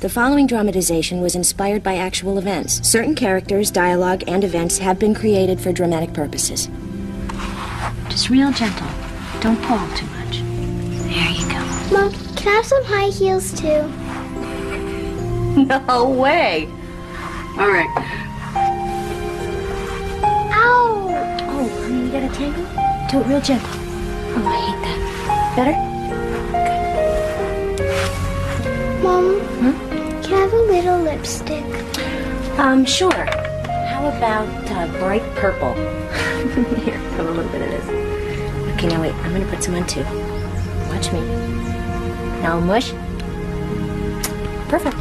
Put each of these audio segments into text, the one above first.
The following dramatization was inspired by actual events. Certain characters, dialogue, and events have been created for dramatic purposes. Just real gentle. Don't pull too much. There you go. Mom, can I have some high heels too? No way. All right. Ow! Oh, honey, you got a tangle? Do it real gentle. Oh, I hate that. Better? Mom, can I have a little lipstick? Sure. How about bright purple? Here, have a little bit of this. Okay, now wait. I'm gonna put some on too. Watch me. Now mush. Perfect.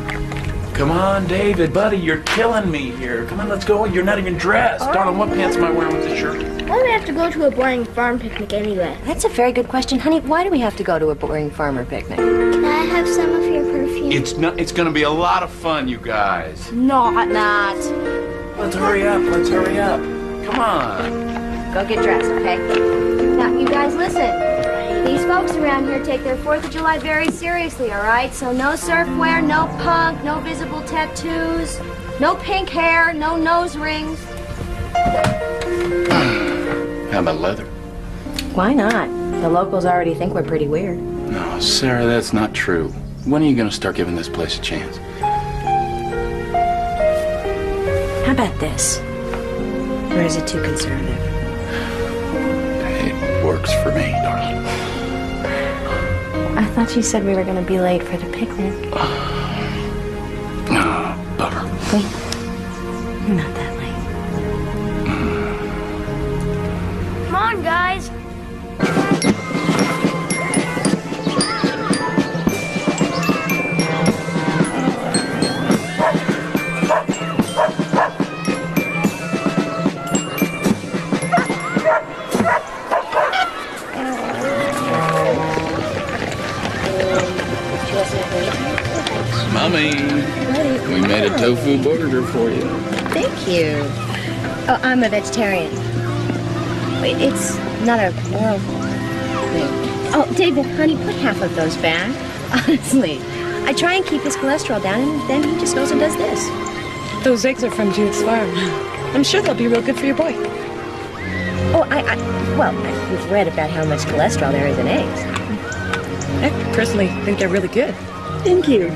Come on, David, buddy, you're killing me here. Come on, let's go. You're not even dressed. Darling, what pants am I wearing with this shirt? Why do we have to go to a boring farm picnic anyway? That's a very good question, honey. Why do we have to go to a boring farmer picnic? Can I have some of your perfume? It's gonna be a lot of fun, you guys. Not. Let's hurry up. Come on. Go get dressed, okay? Now, you guys listen. These folks around here take their 4th of July very seriously, all right? So no surf wear, no punk, no visible tattoos, no pink hair, no nose rings. How about leather? Why not? The locals already think we're pretty weird. No, Sarah, that's not true. When are you gonna start giving this place a chance? How about this? Or is it too conservative? It works for me, darling. I thought you said we were going to be late for the picnic. Bummer. Wait. Not that late. Come on, guys. Mommy, we made a tofu burger for you. Thank you. Oh, I'm a vegetarian. Wait, it's not a moral thing. Oh, David, honey, put half of those back. Honestly, I try and keep his cholesterol down, and then he just goes and does this. Those eggs are from Judith's farm. I'm sure they'll be real good for your boy. Oh, we've read about how much cholesterol there is in eggs. I personally think they're really good. Thank you.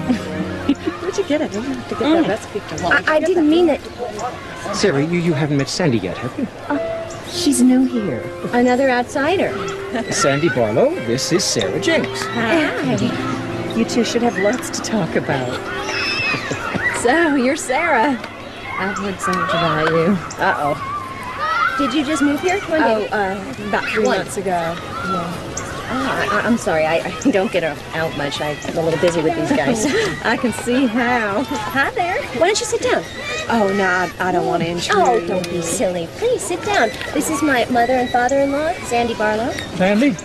Where'd you get it? We'll have to get that recipe from I didn't mean that. Sarah, you haven't met Sandy yet, have you? She's new here. Another outsider. Sandy Barlow, this is Sarah Jenks. Hi. You two should have lots to talk about. So, you're Sarah. I've heard so much about you. Uh-oh. Did you just move here? About 3 months ago. Yeah. I'm sorry, I don't get out much. I'm a little busy with these guys. I can see how. Hi there. Why don't you sit down? Oh, no, I don't want to intrude. Oh, don't be silly. Please, sit down. This is my mother and father-in-law, Sandy Barlow. Sandy?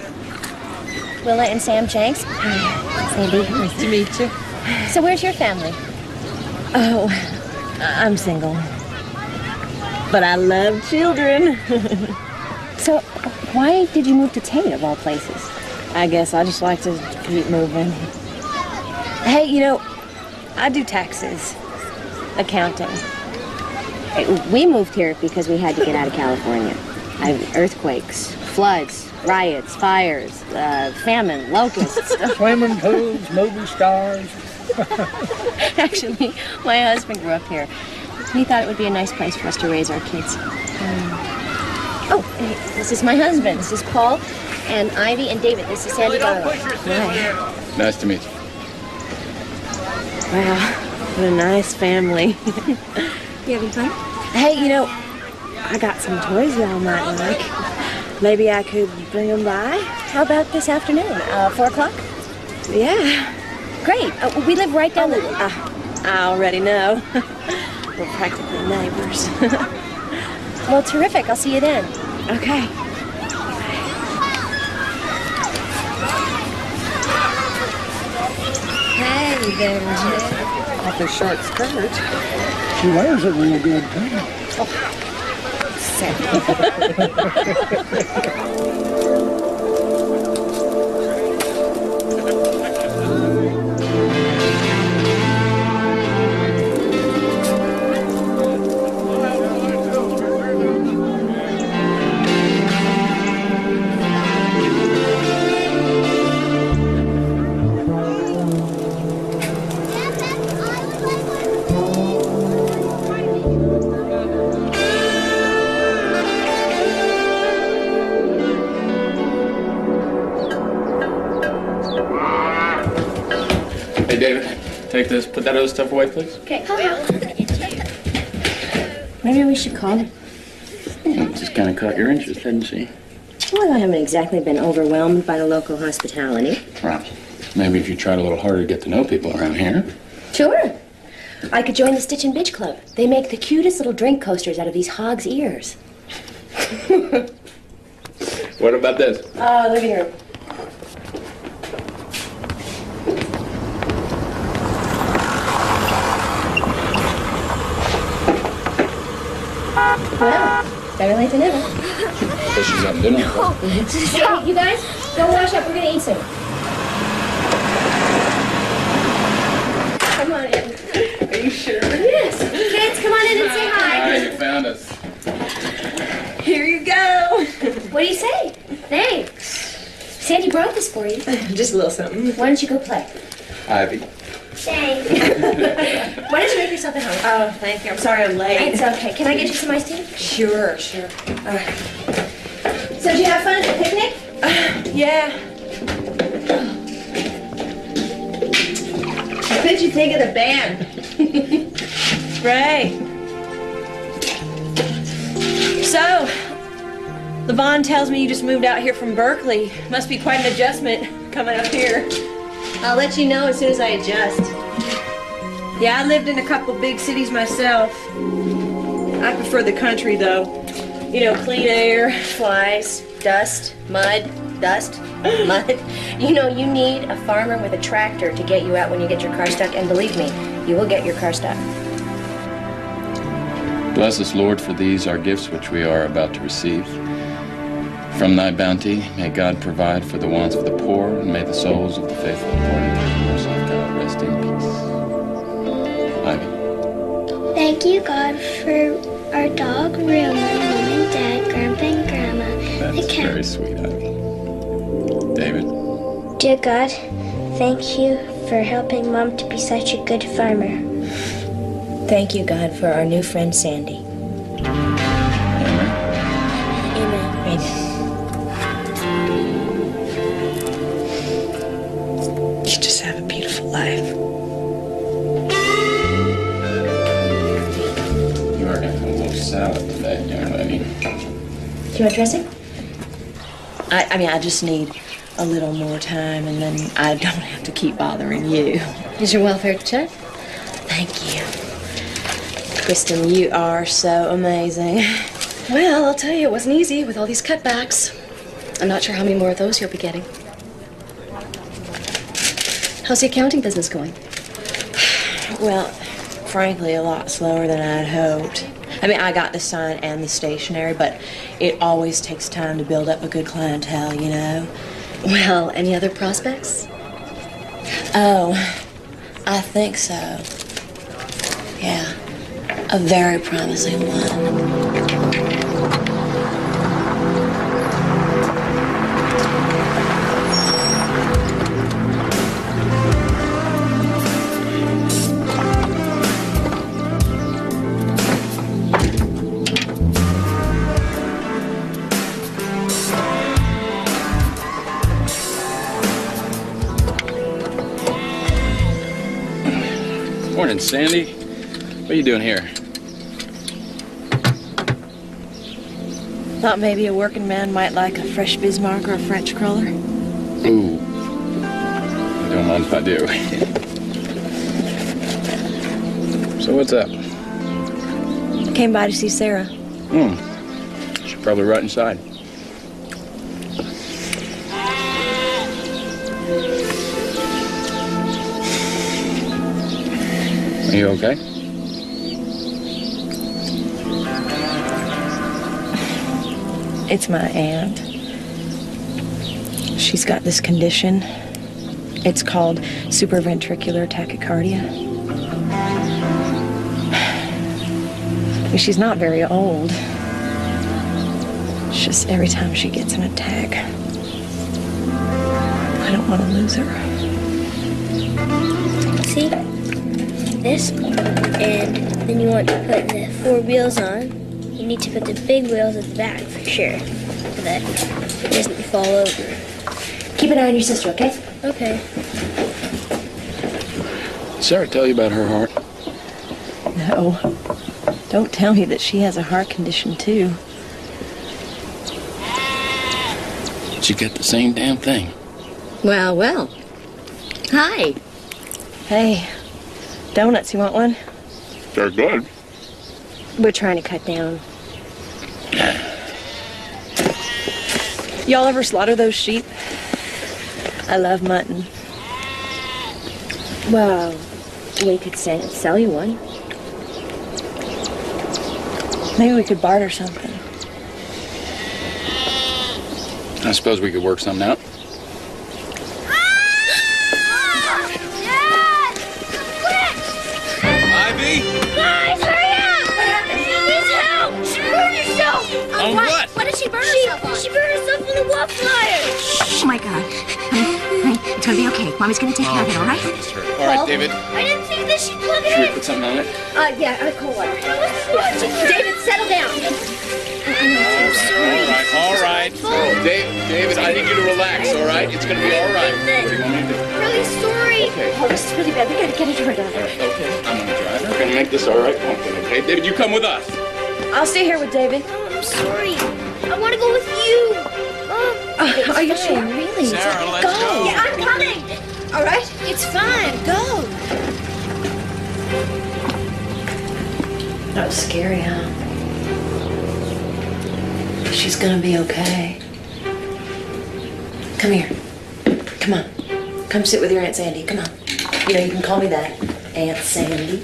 Willa and Sam Jenks. Hi, Sandy. Nice to meet you. So where's your family? Oh, I'm single. But I love children. So, why did you move to Tate, of all places? I guess I just like to keep moving. Hey, I do taxes, accounting. We moved here because we had to get out of California. Earthquakes, floods, riots, fires, famine, locusts. Swimming pools, movie stars. Actually, my husband grew up here. He thought it would be a nice place for us to raise our kids. Oh, hey, this is my husband. This is Paul and Ivy and David. This is Sandy Barlow. Hi. Nice to meet you. Wow, what a nice family. You having fun? Hey, I got some toys y'all might like. Maybe I could bring them by? How about this afternoon? 4 o'clock? Yeah. Great. We live right down the... I already know. We're practically neighbors. Well, terrific. I'll see you then. Okay. Hey there, Jay. Off her short skirt. She wears it real good, too. Take this. Put that other stuff away, please. Okay, well. Maybe we should call him. Just kind of caught your interest, hadn't she? Well, I haven't exactly been overwhelmed by the local hospitality. Well, maybe if you tried a little harder to get to know people around here. Sure. I could join the Stitch and Bitch Club. They make the cutest little drink coasters out of these hog's ears. What about this? Living room. Well, better late than never. Guess she's having dinner. Hey, you guys, go wash up. We're gonna eat soon. Come on in. Are you sure? Yes. Kids, come on in and say hi. Hi, you found us. Here you go. What do you say? Thanks. Sandy brought this for you. Just a little something. Why don't you go play? Ivy. Thanks. Why don't you make yourself at home? Oh, thank you. I'm sorry I'm late. It's okay. Can I get you some iced tea? Sure. All right. So did you have fun at the picnic? Yeah. What did you think of the band? Great. So, Levon tells me you just moved out here from Berkeley. Must be quite an adjustment coming up here. I'll let you know as soon as I adjust. Yeah, I lived in a couple big cities myself. I prefer the country, though. You know, clean air. Flies, dust, mud, mud. You know, you need a farmer with a tractor to get you out when you get your car stuck, and believe me, you will get your car stuck. Bless us, Lord, for these our gifts which we are about to receive. From thy bounty, may God provide for the wants of the poor, and may the souls of the faithful according to the mercy of God rest in peace. Ivy. Thank you, God, for our dog, Ruma, Mom and Dad, Grandpa and Grandma. That's very sweet, Ivy. David. Dear God, thank you for helping Mom to be such a good farmer. Thank you, God, for our new friend, Sandy. Amen. Amen. You just have a beautiful life. You are going to have a little salad today, young lady. Do you want dressing? I mean, I just need a little more time, and then I don't have to keep bothering you. Is your welfare check? Thank you. Kristen, you are so amazing. Well, I'll tell you, it wasn't easy with all these cutbacks. I'm not sure how many more of those you'll be getting. How's the accounting business going? Well, frankly, a lot slower than I'd hoped. I mean, I got the sign and the stationery, but it always takes time to build up a good clientele, you know? Well, any other prospects? Oh, I think so. Yeah, a very promising one. Morning, Sandy. What are you doing here? Thought maybe a working man might like a fresh Bismarck or a French cruller. Ooh. Don't mind if I do. So what's up? Came by to see Sarah. She's probably right inside. Are you okay? It's my aunt. She's got this condition. It's called supraventricular tachycardia. She's not very old. It's just every time she gets an attack, I don't want to lose her. See? This, and then you want to put the 4 wheels on. You need to put the big wheels at the back for sure, so that it doesn't fall over. Keep an eye on your sister, okay? Okay. Sarah tell you about her heart? No. Don't tell me that she has a heart condition, too. She get the same damn thing. Well, well. Hi. Hey, donuts, you want one? They're good. We're trying to cut down. Y'all ever slaughter those sheep? I love mutton. Well, we could sell you one. Maybe we could barter something. I suppose we could work something out. Ivy? Guys, hurry up! Please help! She burned herself! On what? What did she burn herself on? She burned herself on the wall fire! Oh my God. Honey, it's gonna be okay. Mommy's gonna take care of it, all right? All right, David. I didn't think that she'd plug it Should we in! put something on it? Yeah, cold water. David, settle down. All right. David, I need you to relax, all right? It's gonna be all right. What do you want me to do? Really sorry! Okay. Oh, this is really bad. We gotta get it rid of. Okay, I'm gonna drive. We're gonna make this all right, okay? David, you come with us. I'll stay here with David. Oh, I'm sorry. I want to go with you. Are you sure? Really? Sarah, let's go. Yeah, I'm coming. All right. It's fine. Go. That was scary, huh? She's gonna be okay. Come here. Come on. Come sit with your Aunt Sandy. Come on. You know, you can call me that. Aunt Sandy.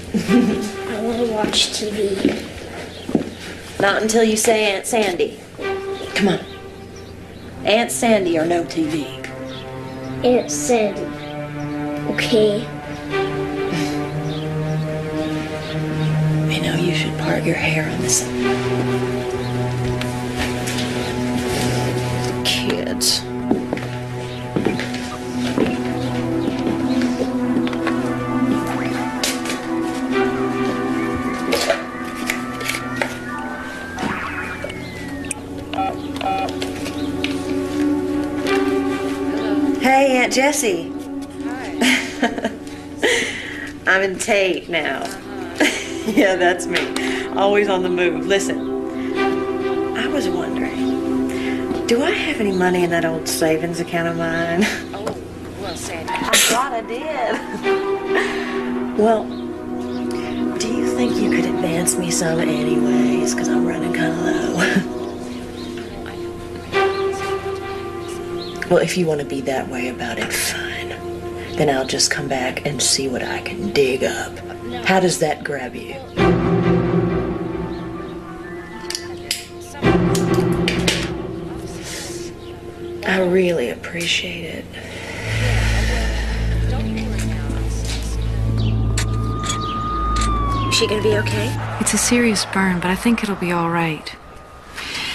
I want to watch TV. Not until you say Aunt Sandy. Come on. Aunt Sandy or no TV. Aunt Sandy. Okay. You know, you should part your hair on this. Kids. Hey, Aunt Jessie. Hi. I'm in Tate now. Yeah, that's me. Always on the move. Listen, I was wondering, do I have any money in that old savings account of mine? Oh, well, Sandy. I thought I did. Well, do you think you could advance me some anyways? Because I'm running kind of low. Well, if you want to be that way about it, fine. Then I'll just come back and see what I can dig up. How does that grab you? I really appreciate it. Is she gonna be okay? It's a serious burn, but I think it'll be all right.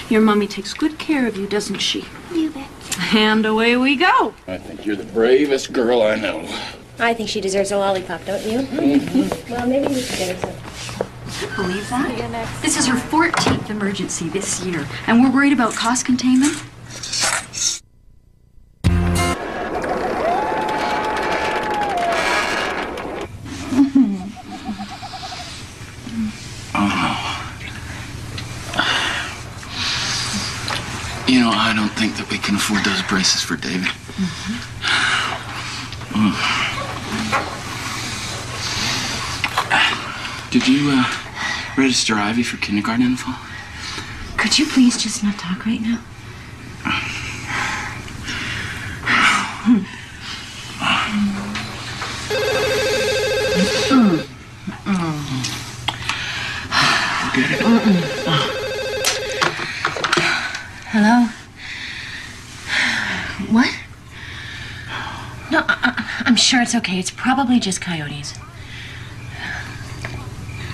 Your mommy takes good care of you, doesn't she? You bet. And away we go. I think you're the bravest girl I know. I think she deserves a lollipop, don't you? Mm-hmm. Well, maybe we should get her some. Believe that? This is her 14th emergency this year, and we're worried about cost containment. You know, I don't think that we can afford those braces for David. Did you register Ivy for kindergarten in the fall? Could you please just not talk right now? Get it? Hello? What? No, I'm sure it's okay. It's probably just coyotes.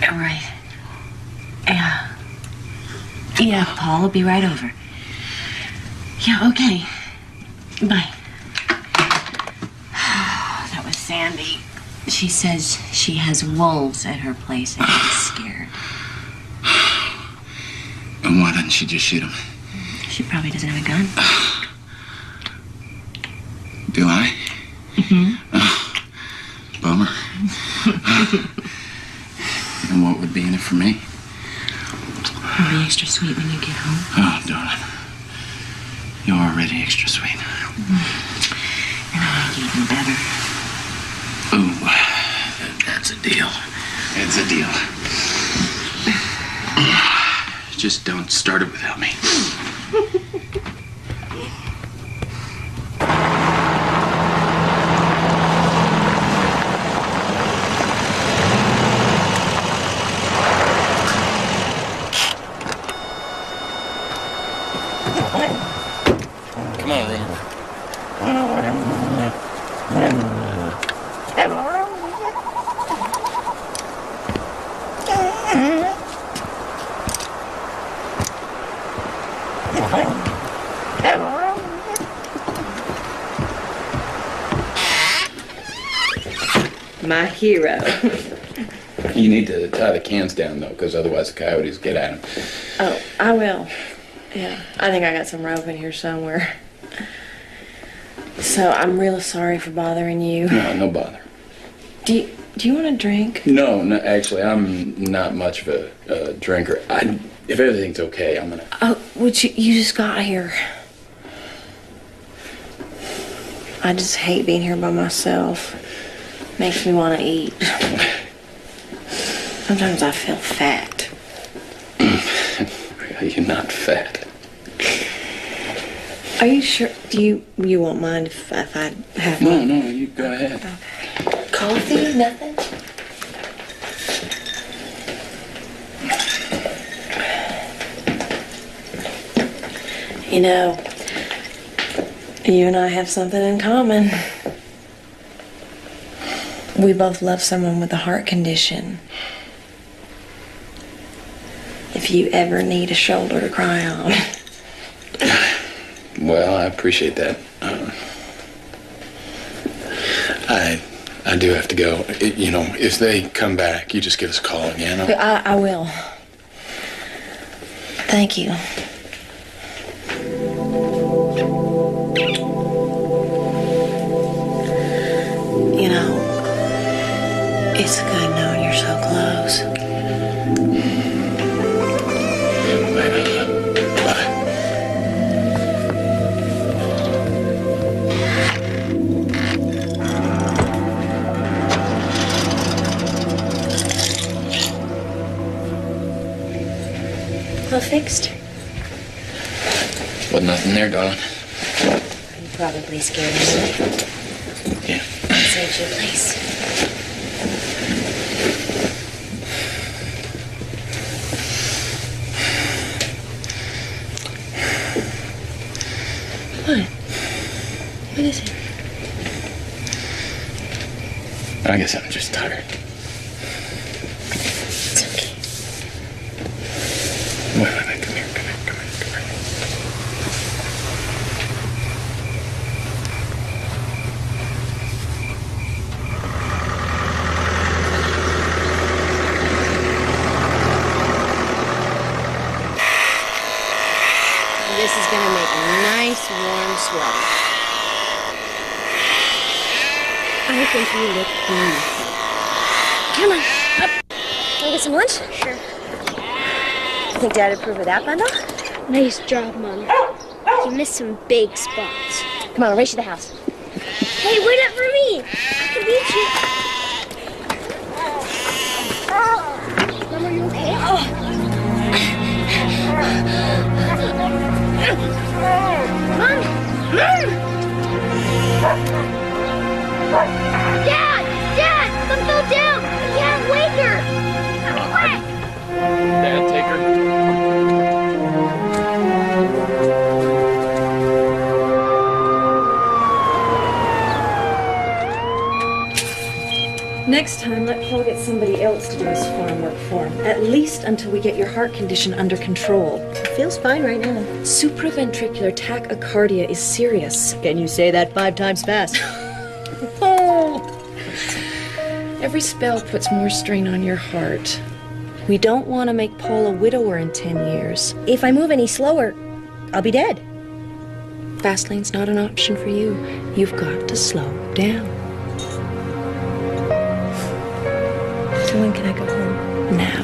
All right. Yeah. Yeah, Paul will be right over. Yeah, okay. Bye. That was Sandy. She says she has wolves at her place and she's scared. And why doesn't she just shoot him? She probably doesn't have a gun. Do I? Mm-hmm. Bummer. And what would be in it for me? It'll be extra sweet when you get home. Oh, darling. You're already extra sweet. And I'll make it even better. Ooh, that's a deal. It's a deal. Just don't start it without me. Come on, Rumor. My hero. You need to tie the cans down, though, because otherwise the coyotes get at them. Oh, I will. Yeah, I think I got some rope in here somewhere. So I'm really sorry for bothering you. No bother. Do you want a drink? No, actually, I'm not much of a drinker. If everything's okay, I'm gonna... Oh, you just got here. I just hate being here by myself. Makes me want to eat. Sometimes I feel fat. You're not fat. Are you sure? You won't mind if I have one? No, you go ahead. Okay. Coffee? Nothing? You know, you and I have something in common. We both love someone with a heart condition. If you ever need a shoulder to cry on. Well, I appreciate that. I do have to go. If they come back, you just give us a call again. I will. Thank you. You know, it's good knowing you're so close. Bye. All fixed? Wasn't nothing there, darling. I'm probably scared of it. Yeah. Saved you a place. What? What is it? I guess I'm just tired. It's okay. Wait, come here. This is gonna make a nice warm sweater. I think you look beautiful. Come on, up. Wanna get some lunch? Sure. Think Dad would approve of that bundle? Nice job, Mom. You missed some big spots. Come on, I'll race you to the house. Hey, wait up for me. I can beat you. Mom, are you okay? Mom! Dad! Come go down! I can't wake her! Dad, take her. Next time, let Paul get somebody else to do his farm work for him. At least until we get your heart condition under control. It feels fine right now. Supraventricular tachycardia is serious. Can you say that 5 times fast? Every spell puts more strain on your heart. We don't want to make Paul a widower in 10 years. If I move any slower, I'll be dead. Fast lane's not an option for you. You've got to slow down. So when can I go home? Now.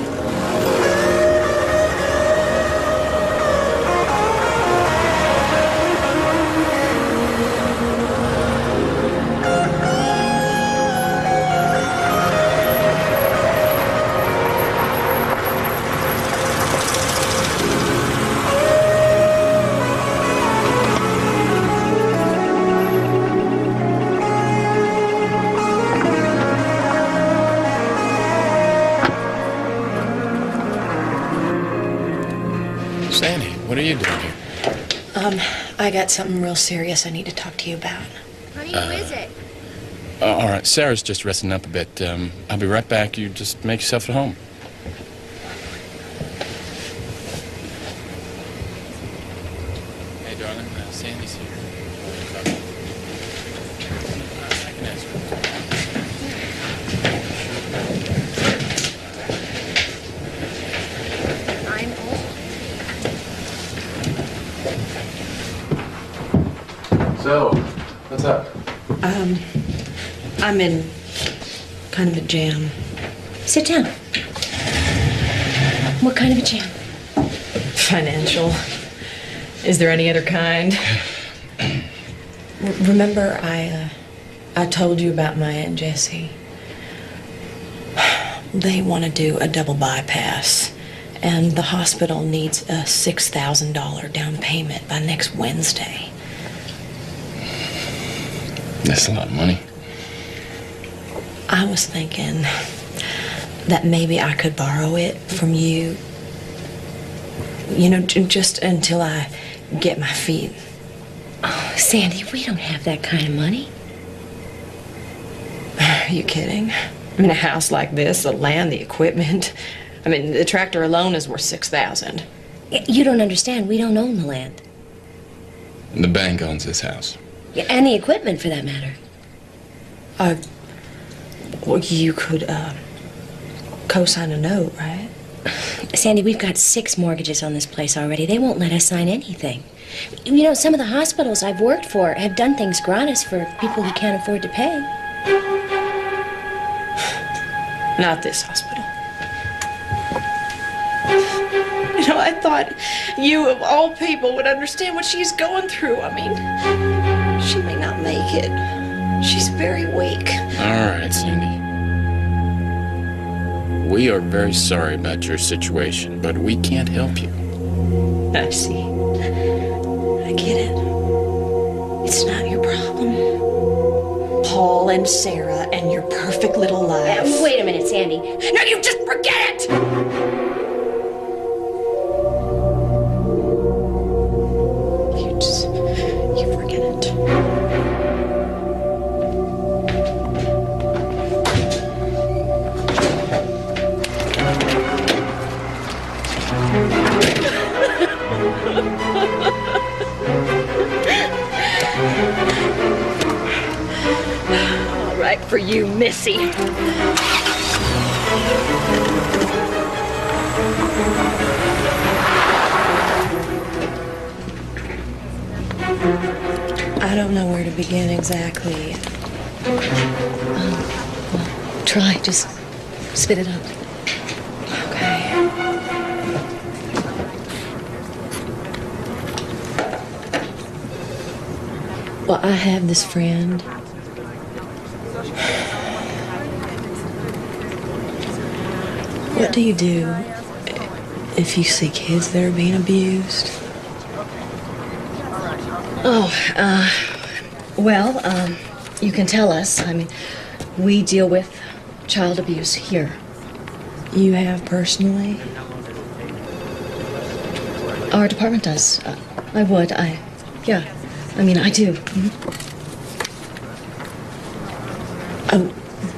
Sandy, what are you doing here? I got something real serious I need to talk to you about. Honey, who is it? All right, Sarah's just resting up a bit. I'll be right back. You just make yourself at home. Hey, darling, Sandy's here. I can ask her. I'm So, what's up? I'm in kind of a jam. Sit down. What kind of a jam? Financial. Is there any other kind? Remember I told you about my Aunt Jessie? They want to do a double bypass, and the hospital needs a $6,000 down payment by next Wednesday. That's a lot of money. I was thinking that maybe I could borrow it from you, you know, just until I get my feet. Oh, Sandy, we don't have that kind of money. Are you kidding? I mean, a house like this, the land, the equipment. I mean, the tractor alone is worth $6,000. You don't understand. We don't own the land. The bank owns this house. Yeah, and the equipment, for that matter. Well, you could co-sign a note, right? Sandy, we've got 6 mortgages on this place already. They won't let us sign anything. You know, some of the hospitals I've worked for have done things gratis for people who can't afford to pay. Not this hospital. You know, I thought you, of all people, would understand what she's going through. I mean, she may not make it. She's very weak. All right, Sandy. We are very sorry about your situation, but we can't help you. I see. I get it. It's not your problem. Paul and Sarah and your perfect little life. Wait a minute, Sandy. No, you just forget it! You forget it. All right for you, Missy. I don't know where to begin exactly. Try, just spit it out. Okay. Well, I have this friend. What do you do if you see kids that are being abused? Well, you can tell us. I mean, we deal with child abuse here. You have personally? Our department does. I would. Yeah. I mean, I do. Oh,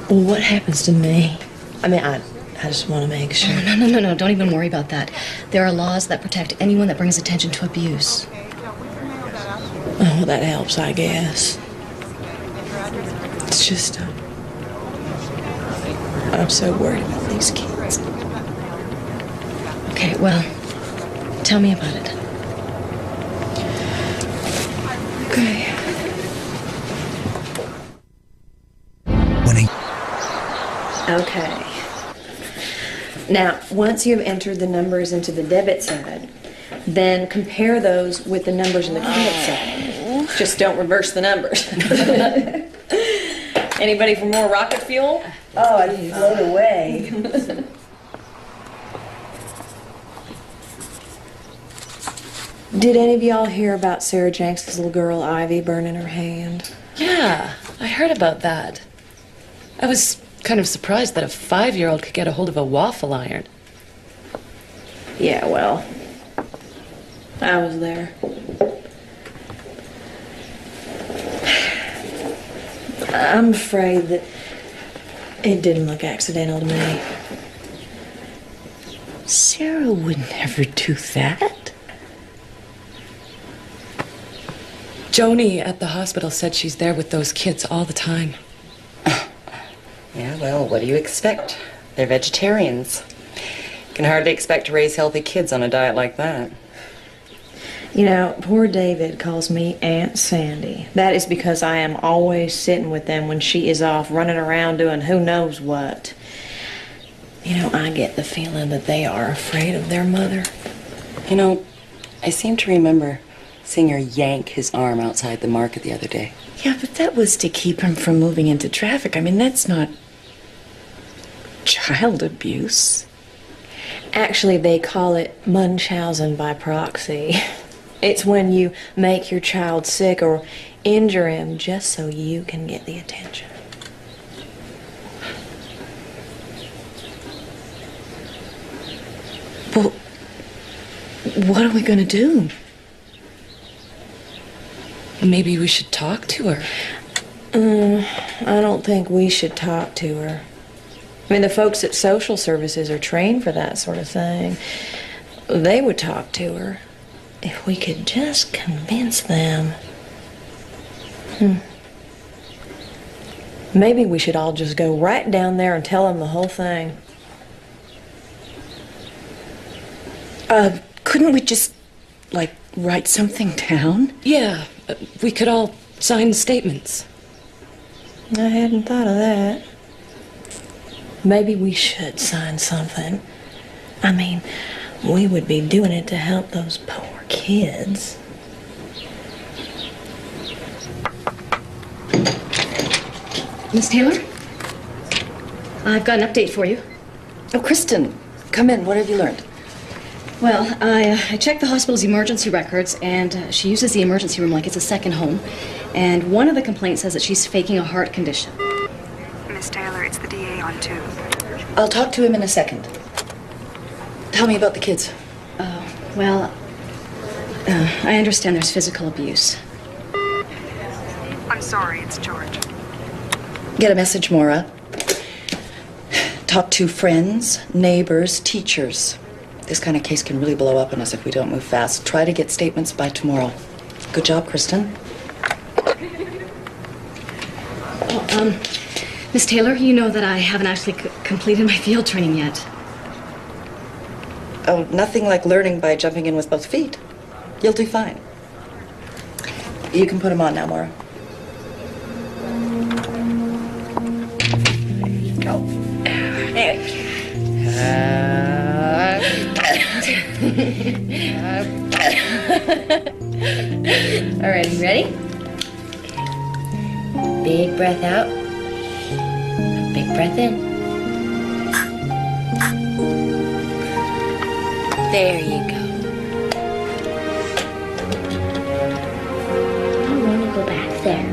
well, what happens to me? I mean, I just want to make sure. Oh, no. Don't even worry about that. There are laws that protect anyone that brings attention to abuse. Oh, well, that helps, I guess. It's just, I'm so worried about these kids. Okay, well, tell me about it. Okay. Okay. Now, once you've entered the numbers into the debit side, then compare those with the numbers in the credit side. Just don't reverse the numbers. Anybody for more rocket fuel? Oh, I'd float away. Did any of y'all hear about Sarah Jenks' little girl, Ivy, burning her hand? Yeah, I heard about that. I was kind of surprised that a 5-year-old could get a hold of a waffle iron. Yeah, well, I was there. I'm afraid that it didn't look accidental to me. Sarah would never do that. Joni at the hospital said she's there with those kids all the time. Yeah, well, what do you expect? They're vegetarians. Can hardly expect to raise healthy kids on a diet like that. You know, poor David calls me Aunt Sandy. That is because I am always sitting with them when she is off running around doing who knows what. You know, I get the feeling that they are afraid of their mother. You know, I seem to remember seeing her yank his arm outside the market the other day. Yeah, but that was to keep him from moving into traffic. I mean, that's not child abuse. Actually, they call it Munchausen by proxy. It's when you make your child sick or injure him just so you can get the attention. Well, what are we going to do? Maybe we should talk to her. I don't think we should talk to her. I mean, the folks at social services are trained for that sort of thing. They would talk to her if we could just convince them. Maybe we should all just go right down there and tell them the whole thing. Couldn't we just, like, write something down? Yeah, we could all sign statements. I hadn't thought of that. Maybe we should sign something. I mean, we would be doing it to help those poor kids. Miss Taylor? I've got an update for you. Oh, Kristen, come in. What have you learned? Well, I checked the hospital's emergency records, and she uses the emergency room like it's a second home. And one of the complaints says that she's faking a heart condition. Miss Taylor, it's the DA on too. I'll talk to him in a second. Tell me about the kids. Well, I understand there's physical abuse. I'm sorry, it's George. Get a message, Maura. Talk to friends, neighbors, teachers. This kind of case can really blow up on us if we don't move fast. Try to get statements by tomorrow. Good job, Kristen. Miss Taylor, you know that I haven't actually completed my field training yet. Oh, nothing like learning by jumping in with both feet. You'll do fine. You can put them on now, Maura. Go. There you All right, you ready? Big breath out. Big breath in. There you go. I want to go back there.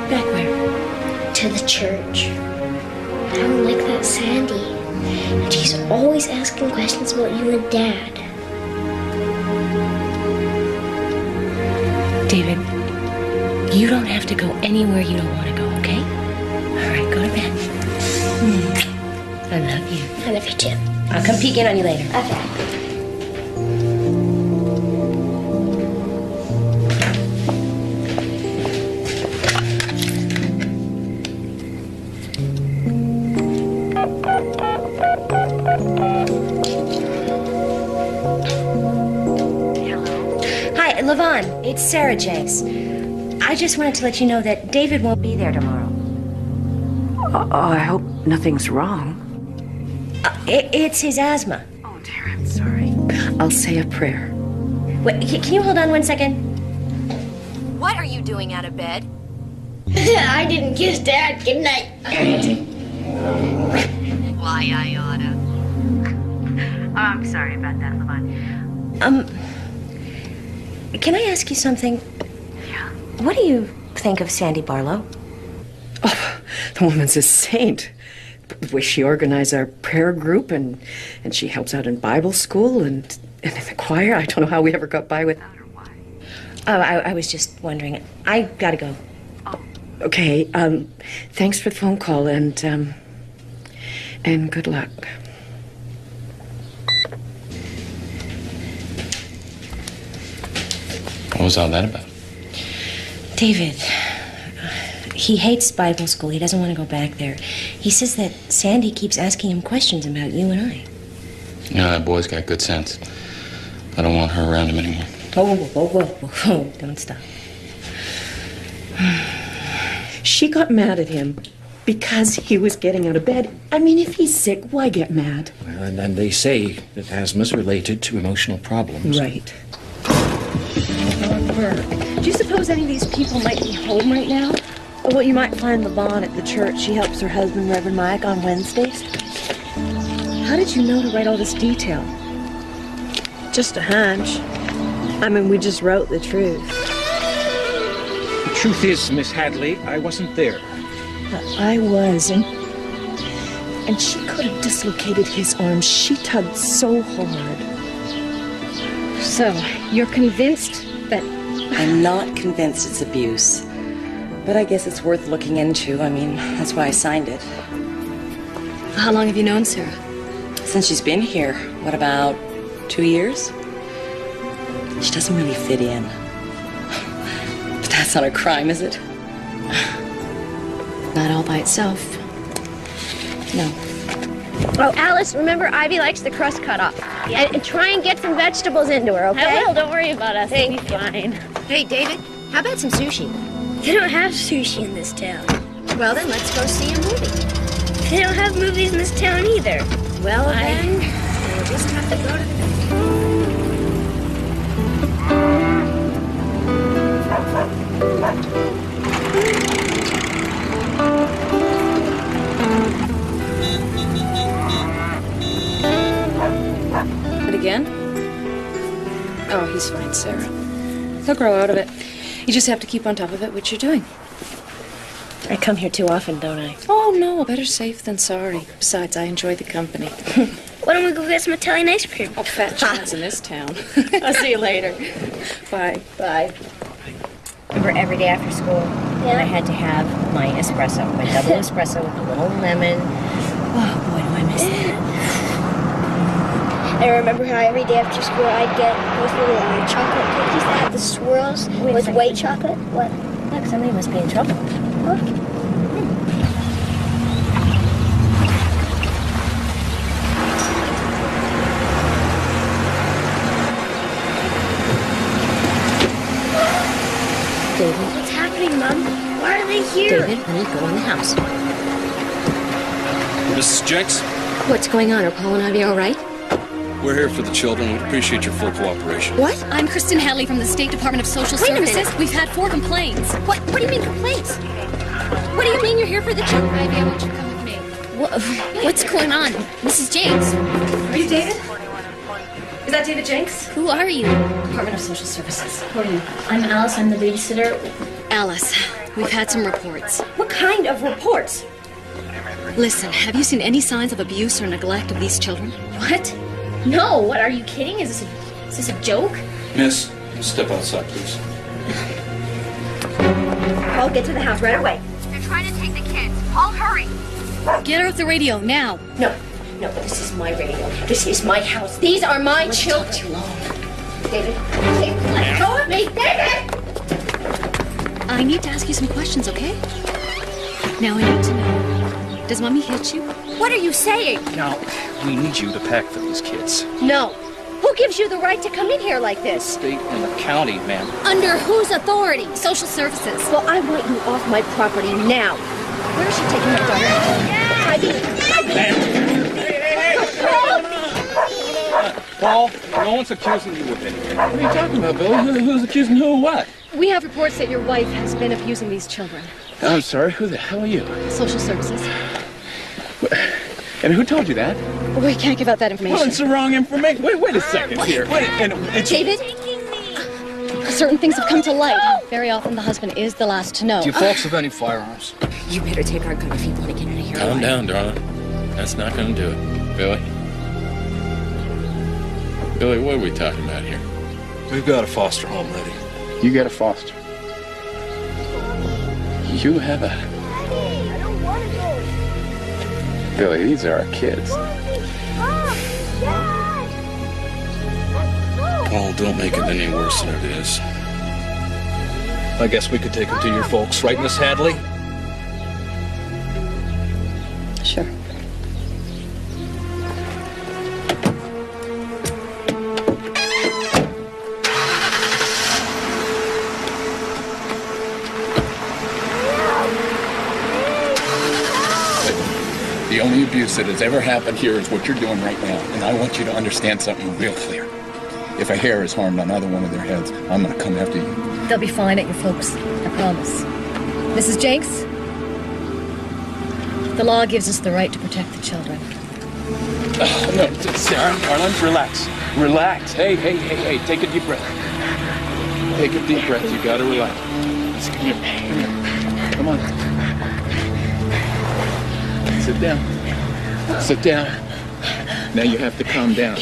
Back where? To the church. I don't like that Sandy. And she's always asking questions about you and Dad. David, you don't have to go anywhere you don't want to go, okay? All right, go to bed. I love you. I love you too. I'll come peek in on you later. Okay. Hi, Levon. It's Sarah Jenks. I just wanted to let you know that David won't be there tomorrow. I hope nothing's wrong. It's his asthma. Oh, dear, I'm sorry. I'll say a prayer. Wait, can you hold on 1 second? What are you doing out of bed? I didn't kiss Dad. Good night. Why, I oughta. Oh, I'm sorry about that, Levon. Can I ask you something? Yeah? What do you think of Sandy Barlow? Oh, the woman's a saint. The way she organized our prayer group, and she helps out in Bible school and in the choir. I don't know how we ever got by with... Oh, I was just wondering. I gotta go. Okay, thanks for the phone call, and good luck. What was all that about? David, he hates Bible school. He doesn't want to go back there. He says that Sandy keeps asking him questions about you and I. You know, that boy's got good sense. I don't want her around him anymore. Whoa, don't stop. She got mad at him because he was getting out of bed. I mean, if he's sick, why get mad? Well, and then they say that asthma's related to emotional problems. Right. Do you suppose any of these people might be home right now? Well, you might find Levon at the church. She helps her husband, Reverend Mike, on Wednesdays. How did you know to write all this detail? Just a hunch. I mean, we just wrote the truth. The truth is, Miss Hadley, I wasn't there. But I was, and she could have dislocated his arm. She tugged so hard. So, you're convinced that... I'm not convinced it's abuse. But I guess it's worth looking into. I mean, that's why I signed it. How long have you known Sarah? Since she's been here. What, about 2 years? She doesn't really fit in. But that's not a crime, is it? Not all by itself. No. Oh, Alice, remember Ivy likes the crust cut off. Yeah. And try and get some vegetables into her, okay? I will, don't worry about us. Thank We'll be fine. Hey, David, how about some sushi? They don't have sushi in this town. Well, then let's go see a movie. They don't have movies in this town either. Well, then, we'll just have to go to the... But again? Oh, he's fine, Sarah. He'll grow out of it. You just have to keep on top of it, which you're doing. I come here too often, don't I? Oh, no, better safe than sorry. Besides, I enjoy the company. Why don't we go get some Italian ice cream? Oh, fat chance in this town. I'll see you later. Bye. Bye. Remember every day after school, I had to have my espresso, my double espresso with a little lemon. Oh, boy, do I miss that. I remember how every day after school I'd get those little chocolate cookies that have the swirls with white chocolate. What? Look, somebody must be in trouble. Look. David. What's happening, Mom? Why are they here? David, honey, go in the house. Mrs. Jenks, What's going on? Are Paul and Ivy all right? we're here for the children. We'd appreciate your full cooperation. What? I'm Kristen Hadley from the State Department of Social Wait a Services. minute. We've had 4 complaints. What do you mean complaints? What do you mean you're here for the children? Ivy, I want you to come with me. What's going on? Mrs. Jenks? Are you David? Is that David Jenks? Who are you? Department of Social Services. Who are you? I'm Alice, I'm the babysitter. Alice, we've had some reports. What kind of reports? Listen, have you seen any signs of abuse or neglect of these children? What? No, what, are you kidding? Is this a joke? Miss, step outside, please. Paul, get to the house right away. They're trying to take the kids. Paul, hurry! Get her off the radio, now. No, this is my radio. This is my house. These are my children. Too long. David, let go of me, David! I need to ask you some questions, okay? Now I need to know, does Mommy hit you? What are you saying? Now, we need you to pack for these kids. No. Who gives you the right to come in here like this? State and the county, ma'am. Under whose authority? Social Services. Well, I want you off my property now. Where is she taking my daughter? Ivy! Ma'am! Hey! Paul, no one's accusing you of anything. What are you talking about, Billy? Who's accusing who of what? We have reports that your wife has been abusing these children. I'm sorry, who the hell are you? Social services. And who told you that? We can't give out that information. Well, it's the wrong information. Wait a second here. David? Certain things have come to light. Very often the husband is the last to know. Do you folks have any firearms? You better take our gun if you want to get out of here. Calm down, darling. That's not gonna do it. Billy? Billy, what are we talking about here? We've got a foster home ready. You got a foster. You have a... Billy, these are our kids. Paul, don't make it any worse than it is. I guess we could take them to your folks, right, Miss Hadley? Sure. The only abuse that has ever happened here is what you're doing right now. And I want you to understand something real clear. If a hair is harmed on either one of their heads, I'm gonna come after you. They'll be fine at your folks, I promise. Mrs. Jenks, the law gives us the right to protect the children. Oh, no, Sarah, darling, relax. Relax. Hey, take a deep breath. Take a deep breath. You gotta relax. Come here. Come on. Sit down. Sit down. Now you have to calm down.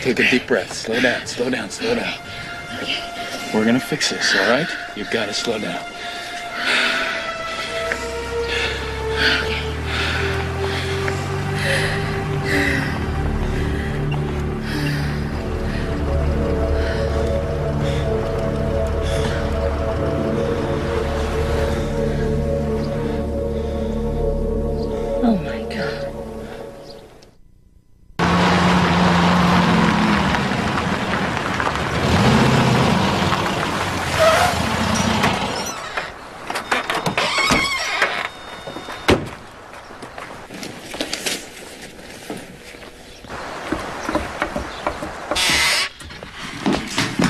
Take a deep breath. Slow down, slow down, slow down. We're gonna fix this, all right? You've got to slow down. Oh my God.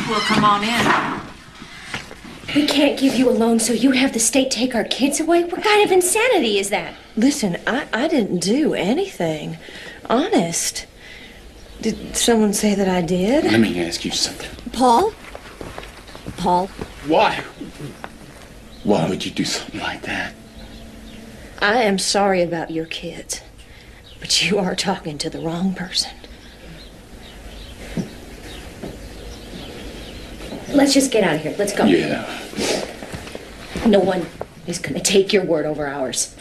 Well, come on in. We can't give you a loan so you have the state take our kids away? What kind of insanity is that? Listen, I didn't do anything. Honest. Did someone say that I did? Let me ask you something. Paul? Paul? Why? Why would you do something like that? I am sorry about your kids, but you are talking to the wrong person. Let's just get out of here. Let's go. Yeah. No one is going to take your word over ours.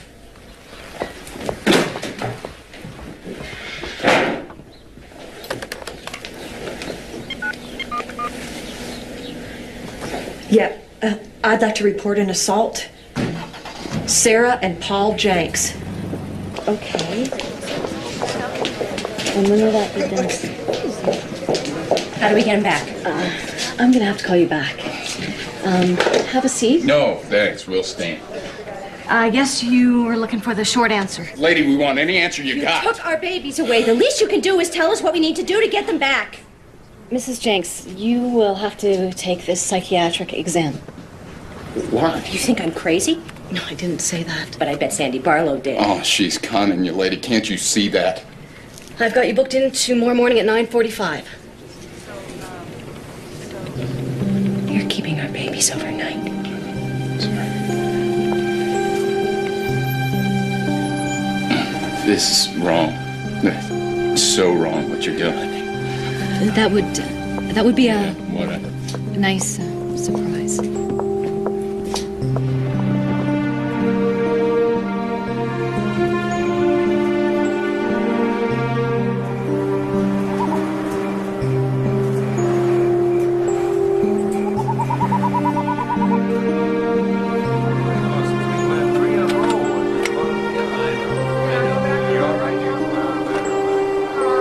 Yeah, I'd like to report an assault. Sarah and Paul Jenks. Okay. And when will that be done? How do we get him back? I'm gonna have to call you back. Have a seat. No, thanks. We'll stand. I guess you were looking for the short answer. Lady, we want any answer you got. Took our babies away. The least you can do is tell us what we need to do to get them back. Mrs. Jenks, you will have to take this psychiatric exam. Why? You think I'm crazy? No, I didn't say that. But I bet Sandy Barlow did. Oh, she's conning you, lady. Can't you see that? I've got you booked in tomorrow morning at 9:45. You're keeping our babies overnight. This is wrong. It's so wrong what you're doing. That would be a Whatever. nice surprise.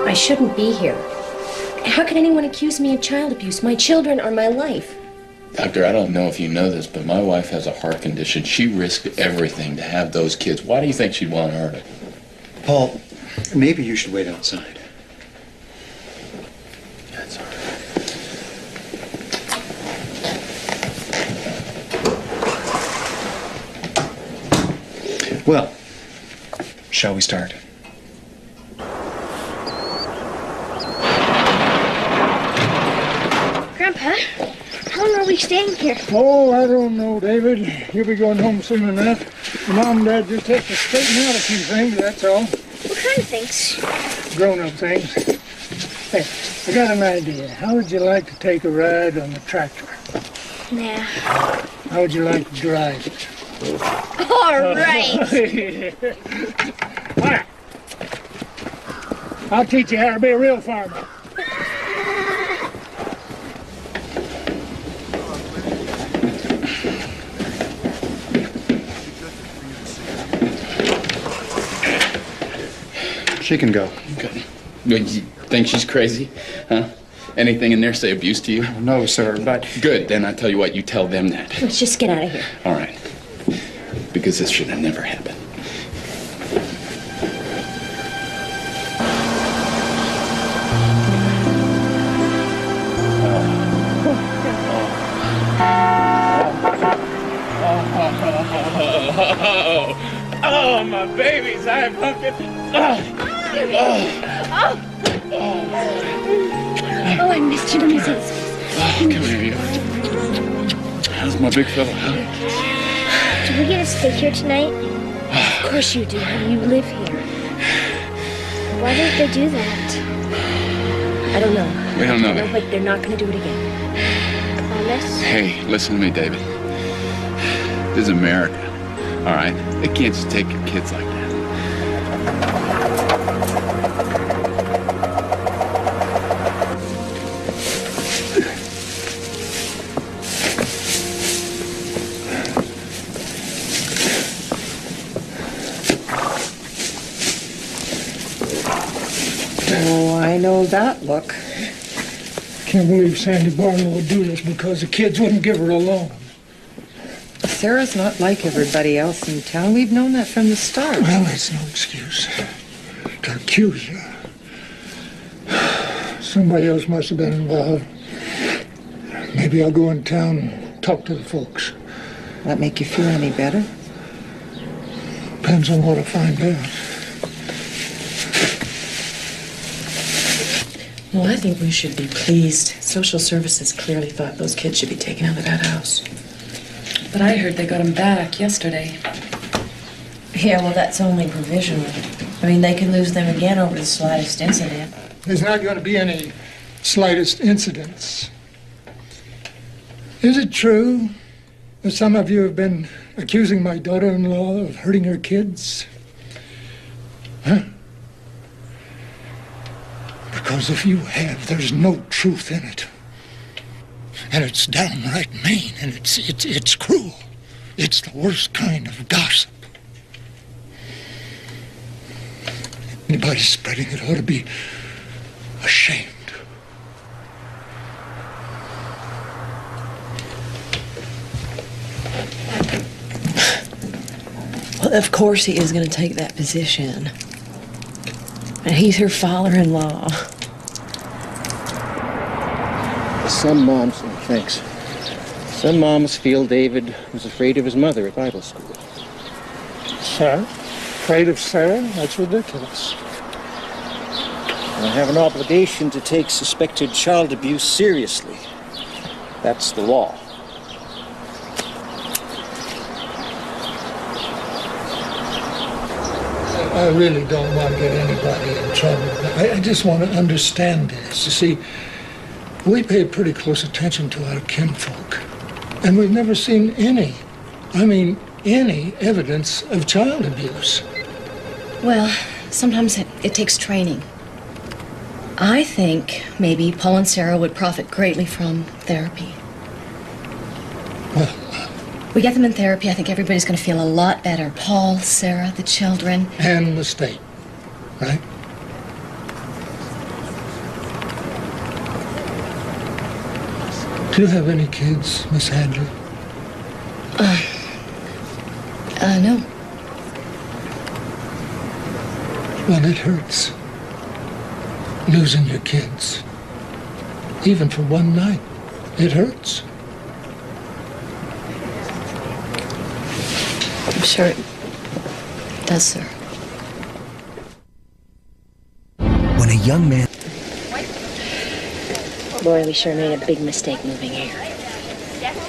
I shouldn't be here. How can anyone accuse me of child abuse? My children are my life. Doctor, I don't know if you know this, but my wife has a heart condition. She risked everything to have those kids. Why do you think she'd want to hurt it? Paul, maybe you should wait outside. Well, shall we start? Grandpa, how long are we staying here? Oh, I don't know, David. You'll be going home soon enough. Mom and Dad just have to straighten out a few things, that's all. What kind of things? Grown-up things. Hey, I got an idea. How would you like to take a ride on the tractor? Nah. How would you like to drive it? All right. All right. I'll teach you how to be a real farmer. She can go. Good. You think she's crazy? Huh? Anything in there say abuse to you? No, sir, but... Good. Then I tell you what, you tell them that. Let's just get out of here. All right. Because this should have never happened. Oh, my babies, I'm pumpkin. Oh, I missed you. Let me see this. Come here, you. How's my big fella? Do we get to stay here tonight? Of course you do. You live here. Why did they do that? I don't know. We don't know. But they're not going to do it again. Promise? Hey, listen to me, David. This is America, all right? They can't just take your kids like that. Oh, I know that look. Can't believe Sandy Barlow would do this because the kids wouldn't give her a loan. Sarah's not like everybody else in town. We've known that from the start. Well, that's no excuse to accuse her. Somebody else must have been involved. Maybe I'll go in town and talk to the folks. That make you feel any better? Depends on what I find out. Well, I think we should be pleased. Social services clearly thought those kids should be taken out of that house. But I heard they got them back yesterday. Yeah, well, that's only provisional. I mean, they can lose them again over the slightest incident. There's not going to be any slightest incidents. Is it true that some of you have been accusing my daughter-in-law of hurting her kids? Huh? Because if you have, there's no truth in it. And it's downright mean, and it's cruel. It's the worst kind of gossip. Anybody spreading it ought to be ashamed. Well, of course he is going to take that position. And he's her father-in-law. Some moms, thanks. Some moms feel David was afraid of his mother at Bible school. Sarah? Afraid of Sarah? That's ridiculous. I have an obligation to take suspected child abuse seriously. That's the law. I really don't want to get anybody in trouble. I just want to understand this. You see, we pay pretty close attention to our kinfolk, and we've never seen any evidence of child abuse. Well, sometimes it takes training. I think maybe Paul and Sarah would profit greatly from therapy. Well, we get them in therapy, I think everybody's going to feel a lot better. Paul, Sarah, the children. And the state, right? Do you have any kids, Miss Hadley? No. Well, it hurts. Losing your kids. Even for one night. It hurts. I'm sure does, sir. When a young man... Boy, we sure made a big mistake moving here.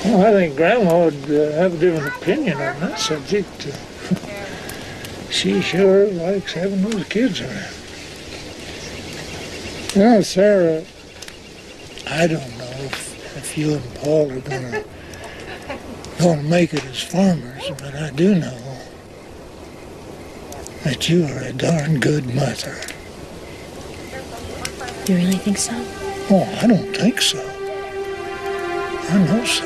Well, I think Grandma would have a different opinion on that subject. She sure likes having those kids around. You know, Sarah, I don't know if you and Paul are gonna make it as farmers, but I do know that you are a darn good mother. You really think so? Oh, I don't think so. I know so.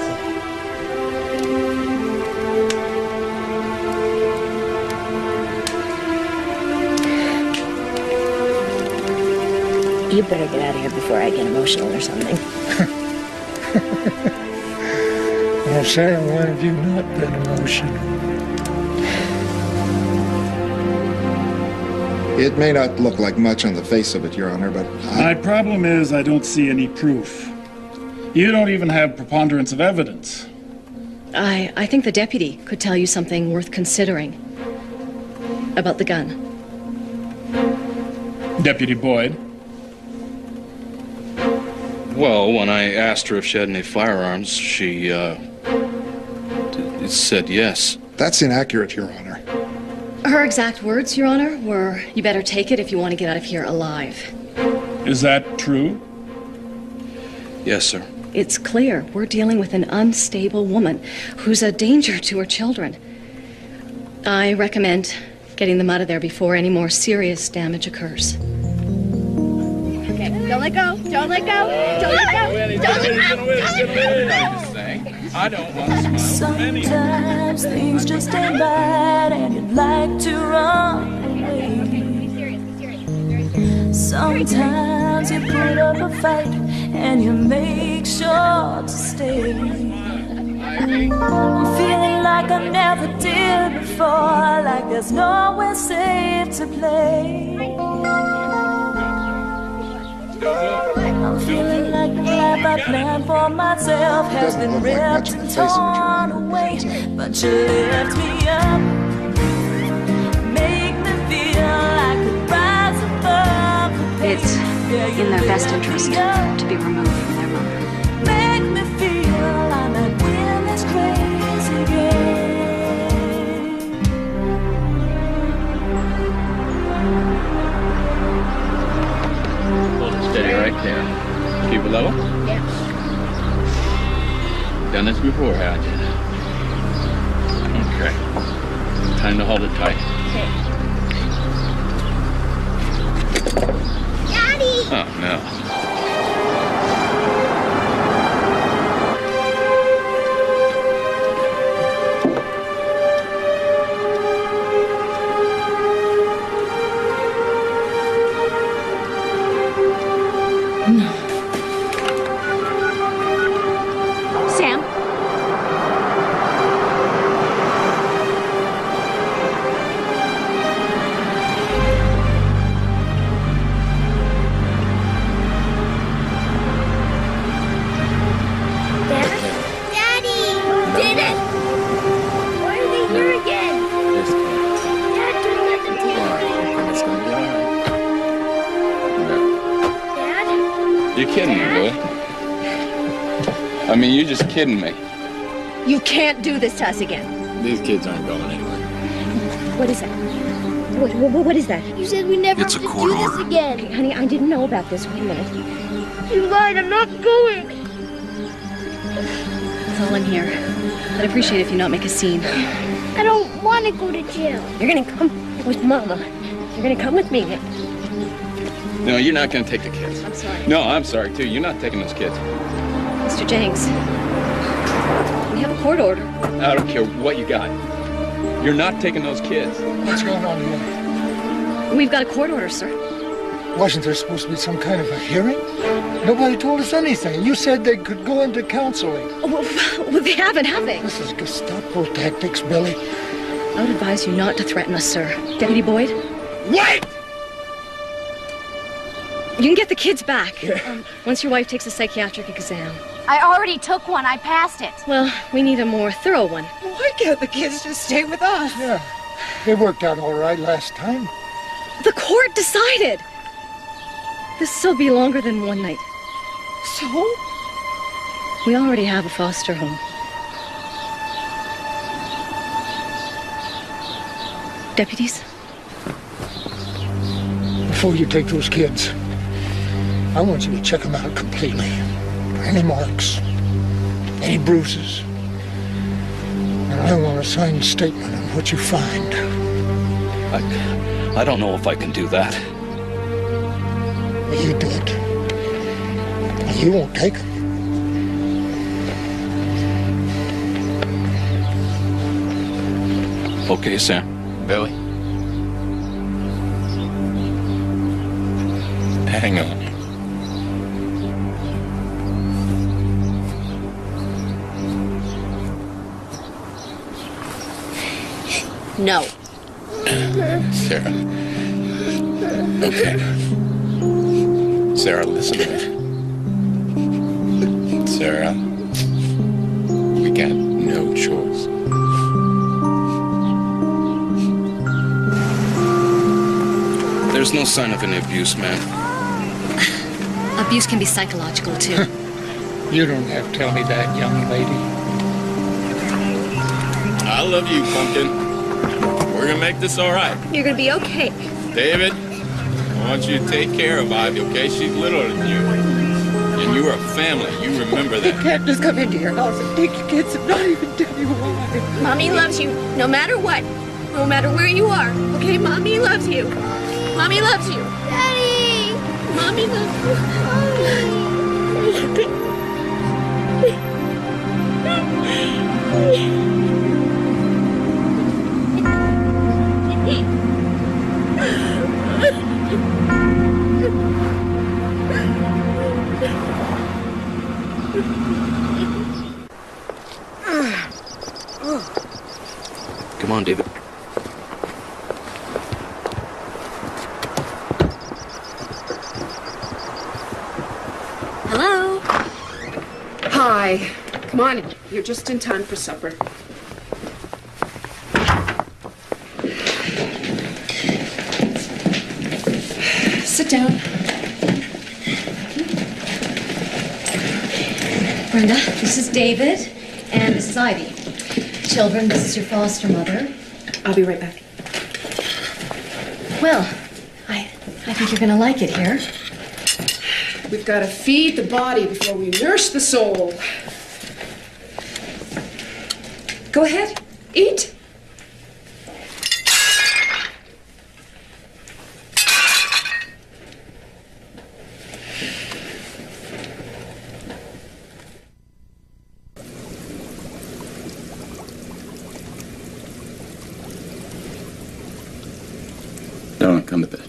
You better get out of here before I get emotional or something. Well, Sarah, when have you not been emotional? It may not look like much on the face of it, Your Honor, but My problem is I don't see any proof. You don't even have preponderance of evidence. I think the deputy could tell you something worth considering about the gun. Deputy Boyd? Well, when I asked her if she had any firearms, she said yes. That's inaccurate, Your Honor. Her exact words, Your Honor, were, "You better take it if you want to get out of here alive." Is that true? Yes, sir. It's clear we're dealing with an unstable woman who's a danger to her children. I recommend getting them out of there before any more serious damage occurs. Okay, don't let go. Don't let go. Don't let go. Don't let go. I don't want to smile. Sometimes things just ain't right and you'd like to run away. Sometimes you put up a fight and you make sure to stay. I'm feeling like I never did before, like there's nowhere safe to play. I'm feeling like the life I planned for myself has been ripped and torn away. But you lift me up, make me feel like I could rise above the pain. It's in their best interest to be removed from their mother. Make me feel I'm not in this crazy game. Hold it steady right there. Keep it level. Yeah. Done this before, haven't you? Okay. Time to hold it tight. Okay. Daddy! Oh, no. Sam? Daddy! Did it! Why are they here again? Dad, don't let them take It's gonna be all right. Dad? You're kidding me, boy. I mean, you're just kidding me. You can't do this to us again. These kids aren't going anywhere. What is that? What is that? You said we never It's have a to court do this order. again. Okay, honey, I didn't know about this. Wait a minute. You lied. I'm not going. That's all in here. I'd appreciate it if you not make a scene. I don't want to go to jail. You're gonna come with Mama. You're gonna come with me. No, you're not gonna take the kids. I'm sorry. No, I'm sorry, too. You're not taking those kids. Mr. Jenks, we have a court order. I don't care what you got. You're not taking those kids. What's going on here? We've got a court order, sir. Wasn't there supposed to be some kind of a hearing? Nobody told us anything. You said they could go into counseling. Well, they haven't, have they? This is Gestapo tactics, Billy. I would advise you not to threaten us, sir. Deputy Boyd? Wait! You can get the kids back once your wife takes a psychiatric exam. I already took one. I passed it. Well, we need a more thorough one. Why can't the kids just stay with us? Yeah. It worked out all right last time. The court decided. This'll be longer than one night. So? We already have a foster home. Deputies? Before you take those kids, I want you to check them out completely. Any marks, any bruises. And I want a signed statement on what you find. I don't know if I can do that. You did. You won't take them. Okay, Sam. Billy? Hang on. No. Sarah. Okay. Sarah, listen to me. Sarah, we got no choice. There's no sign of any abuse, ma'am. Abuse can be psychological, too. You don't have to tell me that, young lady. I love you, Pumpkin. We're gonna make this all right. You're gonna be okay. David, I want you to take care of Ivy, okay? She's littler than you. And you are a family. You remember that. You can't just come into your house and take your kids and not even tell you why. Mommy loves you, no matter what. No matter where you are. Okay, Mommy loves you. Mommy loves you. Daddy! Mommy loves you. Come on, David. Hello? Hi. Come on, you're just in time for supper. Sit down. Brenda, this is David, and this is Ivy. Children, this is your foster mother. I'll be right back. Well, I think you're gonna like it here. We've got to feed the body before we nurse the soul. Go ahead, eat. Don't come to bed.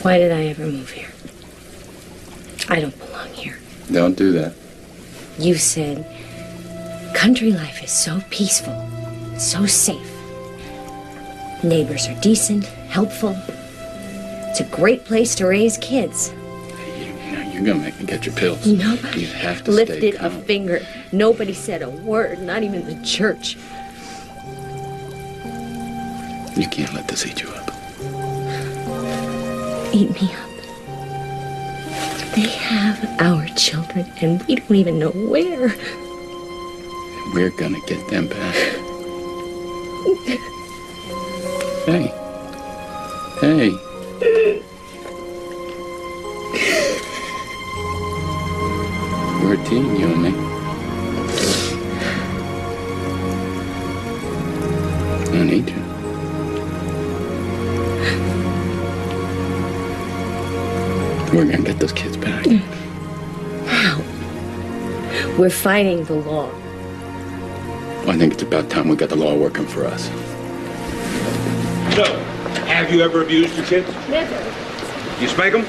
Why did I ever move here? I don't belong here. Don't do that. You said country life is so peaceful, so safe. Neighbors are decent, helpful. It's a great place to raise kids. You're gonna make me get your pills. Nobody You have to lifted stay a calm. finger. Nobody said a word, not even the church. You can't let this eat you up. Eat me up. They have our children, and we don't even know where. We're gonna get them back. Hey. Hey. We're a team, you and me. I need you. We're gonna get those kids back. How? We're fighting the law. I think it's about time we got the law working for us. So, have you ever abused your kids? Never. You spank them?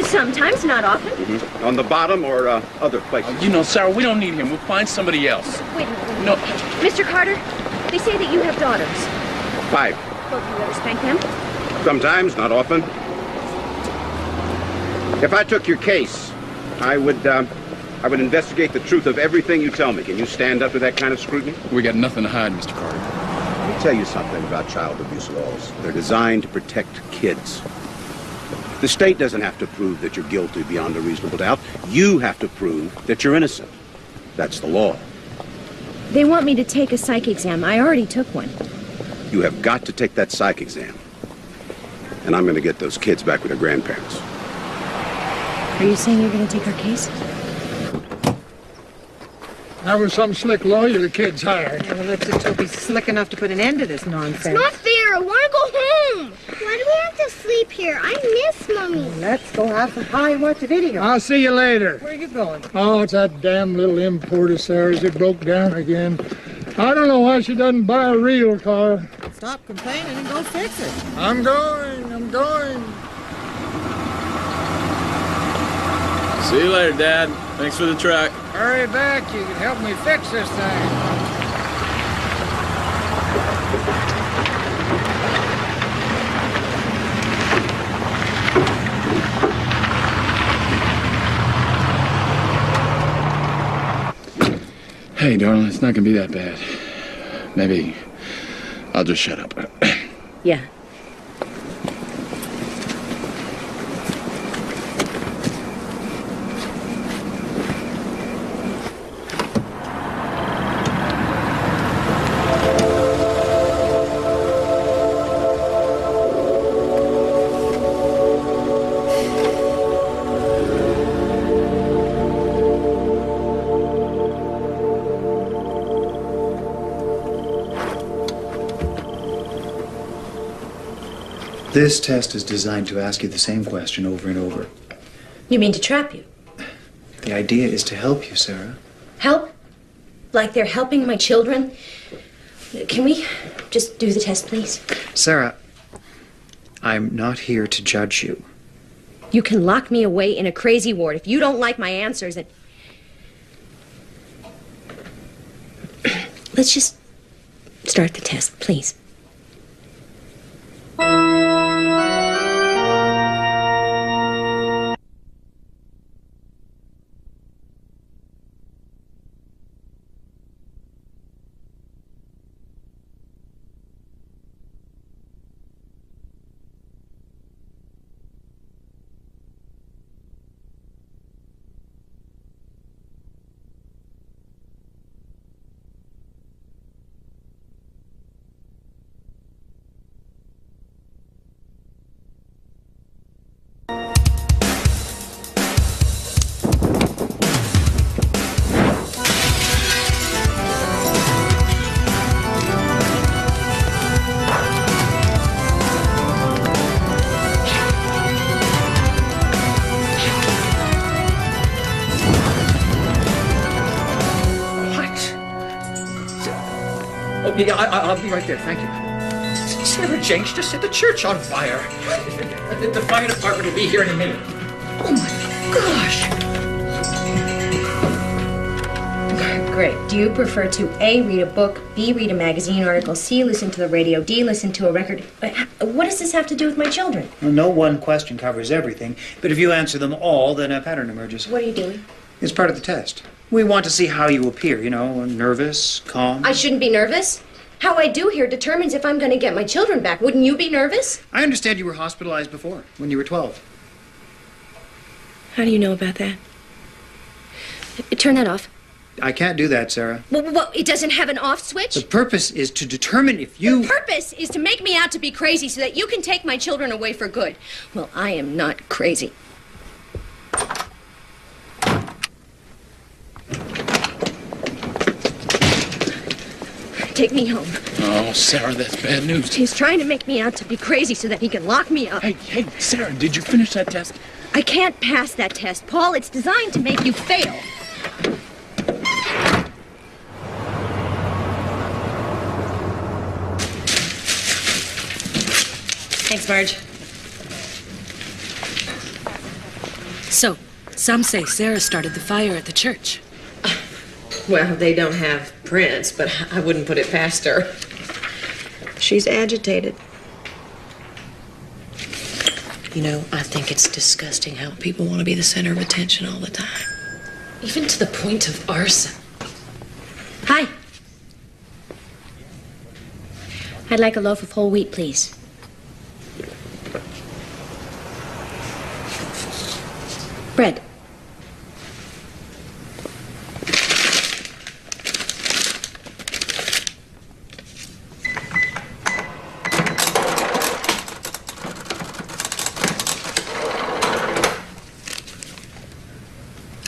Sometimes, not often. On the bottom or other places? You know, Sarah, we don't need him. We'll find somebody else. Wait a minute. No. Mr. Carter, they say that you have daughters. 5. Well, do you ever spank them? Sometimes, not often. If I took your case, I would I would investigate the truth of everything you tell me. Can you stand up to that kind of scrutiny? We got nothing to hide, Mr. Carter. Let me tell you something about child abuse laws. They're designed to protect kids. The state doesn't have to prove that you're guilty beyond a reasonable doubt. You have to prove that you're innocent. That's the law. They want me to take a psych exam. I already took one. You have got to take that psych exam. And I'm going to get those kids back with their grandparents. Are you saying you're going to take our case? That was some slick lawyer the kids hired. Yeah, well, let's just hope he's slick enough to put an end to this nonsense. It's not fair. I want to go home. Why do we have to sleep here? I miss Mommy. Let's go have some pie and watch a video. I'll see you later. Where are you going? Oh, it's that damn little import of Sarah's. It broke down again. I don't know why she doesn't buy a real car. Stop complaining and go fix it. I'm going. See you later, Dad. Thanks for the truck. Hurry back. You can help me fix this thing. Hey, darling, it's not gonna be that bad. Maybe I'll just shut up. Yeah. This test is designed to ask you the same question over and over. You mean to trap you? The idea is to help you, Sarah. Help? Like they're helping my children? Can we just do the test, please? Sarah, I'm not here to judge you. You can lock me away in a crazy ward if you don't like my answers. And let's just start the test, please. Yeah, I'll be right there. Thank you. Sarah Jenks just set the church on fire. The fire department will be here in a minute. Oh, my gosh. Great. Do you prefer to A, read a book, B, read a magazine article, C, listen to the radio, D, listen to a record? What does this have to do with my children? Well, no one question covers everything, but if you answer them all, then a pattern emerges. What are you doing? It's part of the test. We want to see how you appear, you know, nervous, calm. I shouldn't be nervous. How I do here determines if I'm going to get my children back. Wouldn't you be nervous? I understand you were hospitalized before, when you were 12. How do you know about that? Turn that off. I can't do that, Sarah. Well, it doesn't have an off switch? The purpose is to determine if you... The purpose is to make me out to be crazy so that you can take my children away for good. Well, I am not crazy. Take me home. Oh, Sarah, that's bad news. He's trying to make me out to be crazy so that he can lock me up. Hey, Sarah, did you finish that test? I can't pass that test, Paul. It's designed to make you fail. Thanks, Marge. So, some say Sarah started the fire at the church. Well, they don't have prints, but I wouldn't put it past her. She's agitated. You know, I think it's disgusting how people want to be the center of attention all the time. Even to the point of arson. Hi. I'd like a loaf of whole wheat, please. Bread.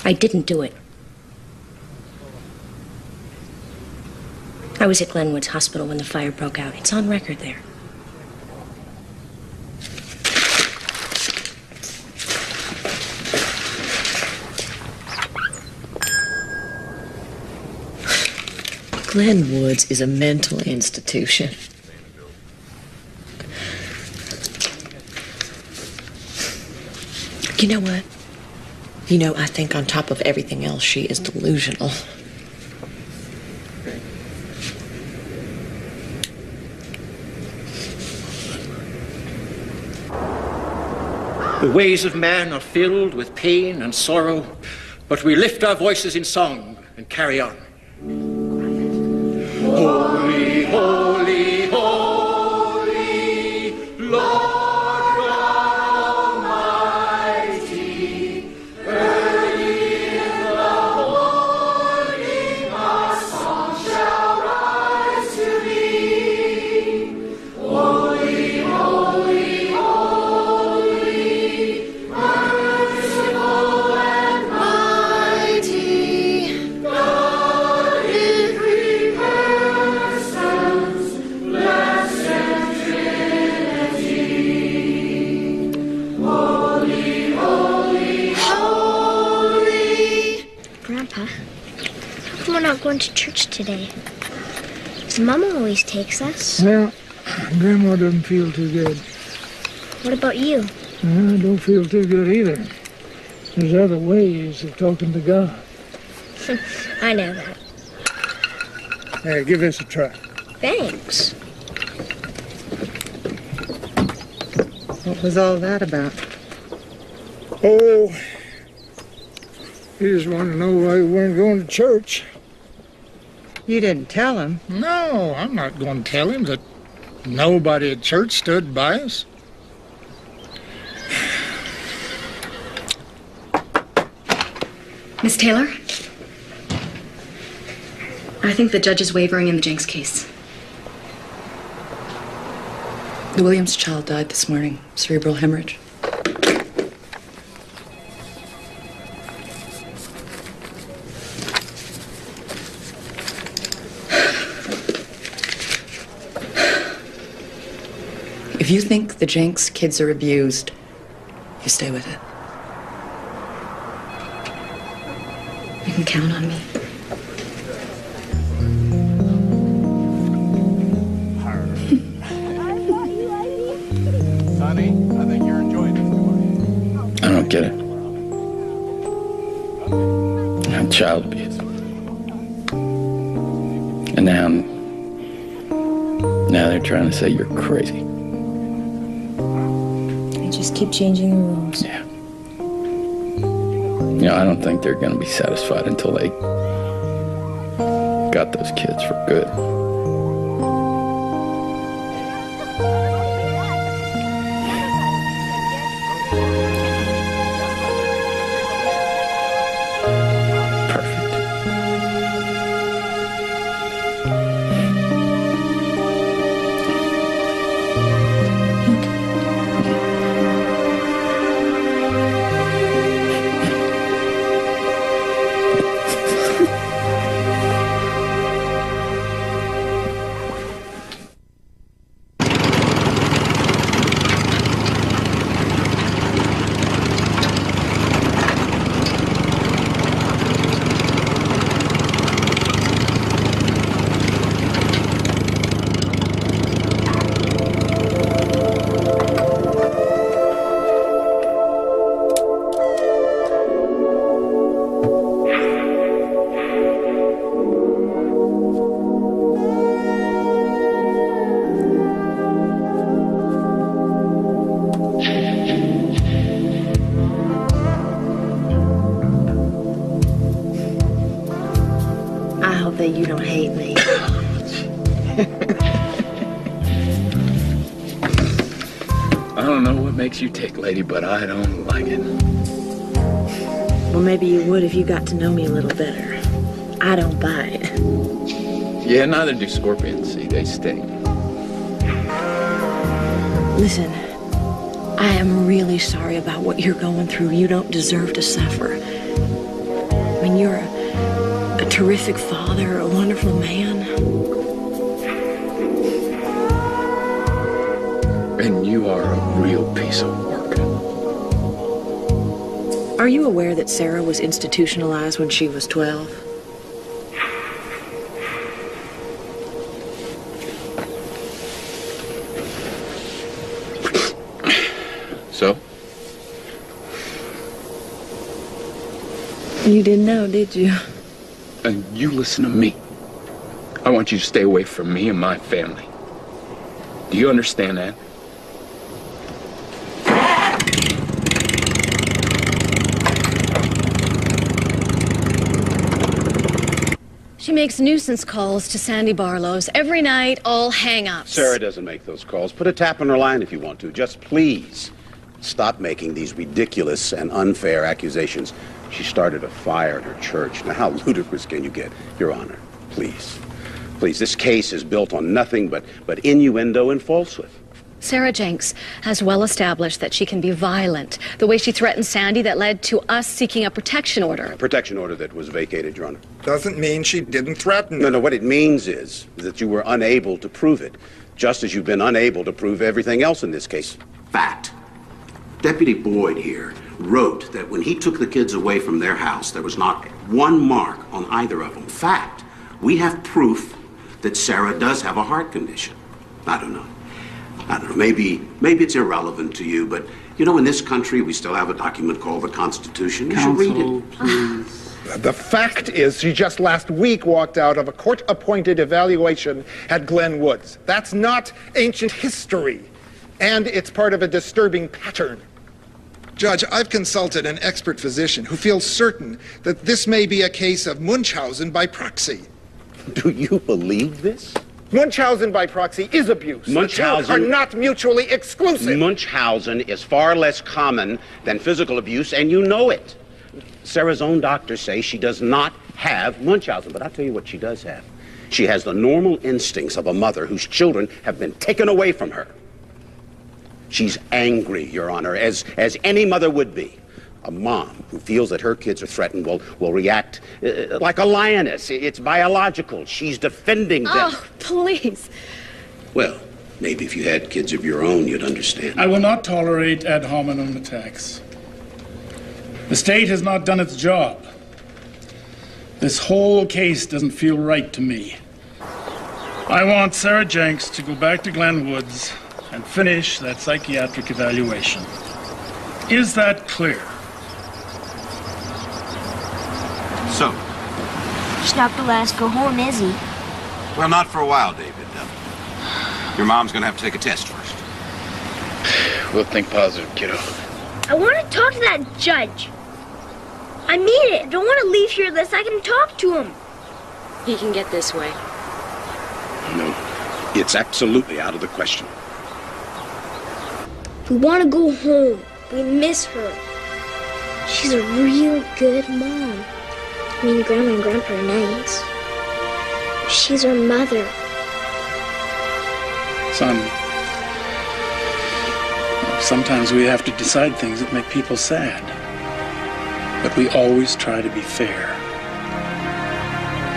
I didn't do it. I was at Glenwood's hospital when the fire broke out. It's on record there. Glenwood's is a mental institution. You know what? I think on top of everything else, she is delusional. The ways of man are filled with pain and sorrow, but we lift our voices in song and carry on. Holy, holy, holy, Lord. Going to church today. Mama always takes us. Well, Grandma doesn't feel too good. What about you? I don't feel too good either. There's other ways of talking to God. I know that. Hey, give this a try. Thanks. What was all that about? Oh, he just wanted to know why we weren't going to church. You didn't tell him. No, I'm not going to tell him that nobody at church stood by us. Miss Taylor? I think the judge is wavering in the Jenks case. The Williams child died this morning. Cerebral hemorrhage. If you think the Jenks kids are abused, you stay with it. You can count on me. Sonny, I think you're enjoying this. I don't get it. I'm child abuse. And now they're trying to say you're crazy. They just keep changing the rules. Yeah. I don't think they're going to be satisfied until they got those kids for good. say you don't hate me. I don't know what makes you tick, lady, but I don't like it. Well, maybe you would if you got to know me a little better. I don't buy it. Yeah, neither do scorpions. See, they sting. Listen, I am really sorry about what you're going through. You don't deserve to suffer. I mean, you're a terrific father, a wonderful man. And you are a real piece of work. Are you aware that Sarah was institutionalized when she was 12? So? You didn't know, did you? And you listen to me. I want you to stay away from me and my family. Do you understand that? She makes nuisance calls to Sandy Barlow's every night, all hang-ups. Sarah doesn't make those calls. Put a tap on her line if you want to. Just please stop making these ridiculous and unfair accusations. She started a fire at her church. Now, how ludicrous can you get? Your Honor, please. Please, this case is built on nothing but innuendo and falsehood. Sarah Jenks has well established that she can be violent. The way she threatened Sandy that led to us seeking a protection order. A protection order that was vacated, Your Honor. Doesn't mean she didn't threaten. No, what it means is that you were unable to prove it, just as you've been unable to prove everything else in this case. Fact. Deputy Boyd here wrote that when he took the kids away from their house, there was not one mark on either of them. Fact. We have proof that Sarah does have a heart condition. I don't know. Maybe it's irrelevant to you, but you know, in this country, we still have a document called the Constitution. You should read it. Please. The fact is, she just last week walked out of a court-appointed evaluation at Glen Woods. That's not ancient history, and it's part of a disturbing pattern. Judge, I've consulted an expert physician who feels certain that this may be a case of Munchausen by proxy. Do you believe this? Munchausen by proxy is abuse. Munchausen The two are not mutually exclusive. Munchausen is far less common than physical abuse, and you know it. Sarah's own doctors say she does not have Munchausen, but I'll tell you what she does have. She has the normal instincts of a mother whose children have been taken away from her. She's angry, Your Honor, as any mother would be. A mom who feels that her kids are threatened will react like a lioness. It's biological. She's defending them. Oh, please. Well, maybe if you had kids of your own, you'd understand. I will not tolerate ad hominem attacks. The state has not done its job. This whole case doesn't feel right to me. I want Sarah Jenks to go back to Glen Woods and finish that psychiatric evaluation. Is that clear? So? He's not the last go home, is he? Well, not for a while, David. Your mom's gonna have to take a test first. We'll think positive, kiddo. I want to talk to that judge. I mean it. I don't want to leave here unless I can talk to him. He can get this way. No, it's absolutely out of the question. We want to go home. We miss her. She's a real good mom. I mean, Grandma and Grandpa are nice. She's our mother. Son, sometimes we have to decide things that make people sad. But we always try to be fair.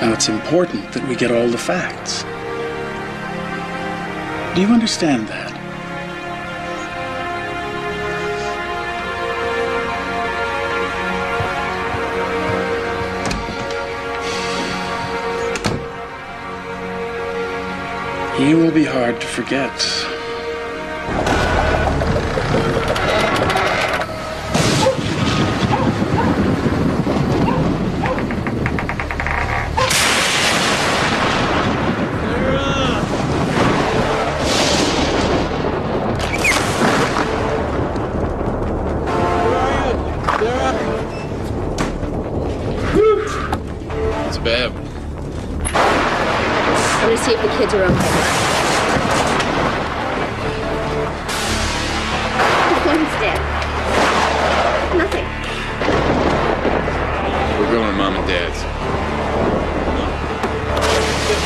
Now, it's important that we get all the facts. Do you understand that? He will be hard to forget. It's bad. see if the kids are okay. The phone's dead. Nothing. We're going to Mom and Dad's.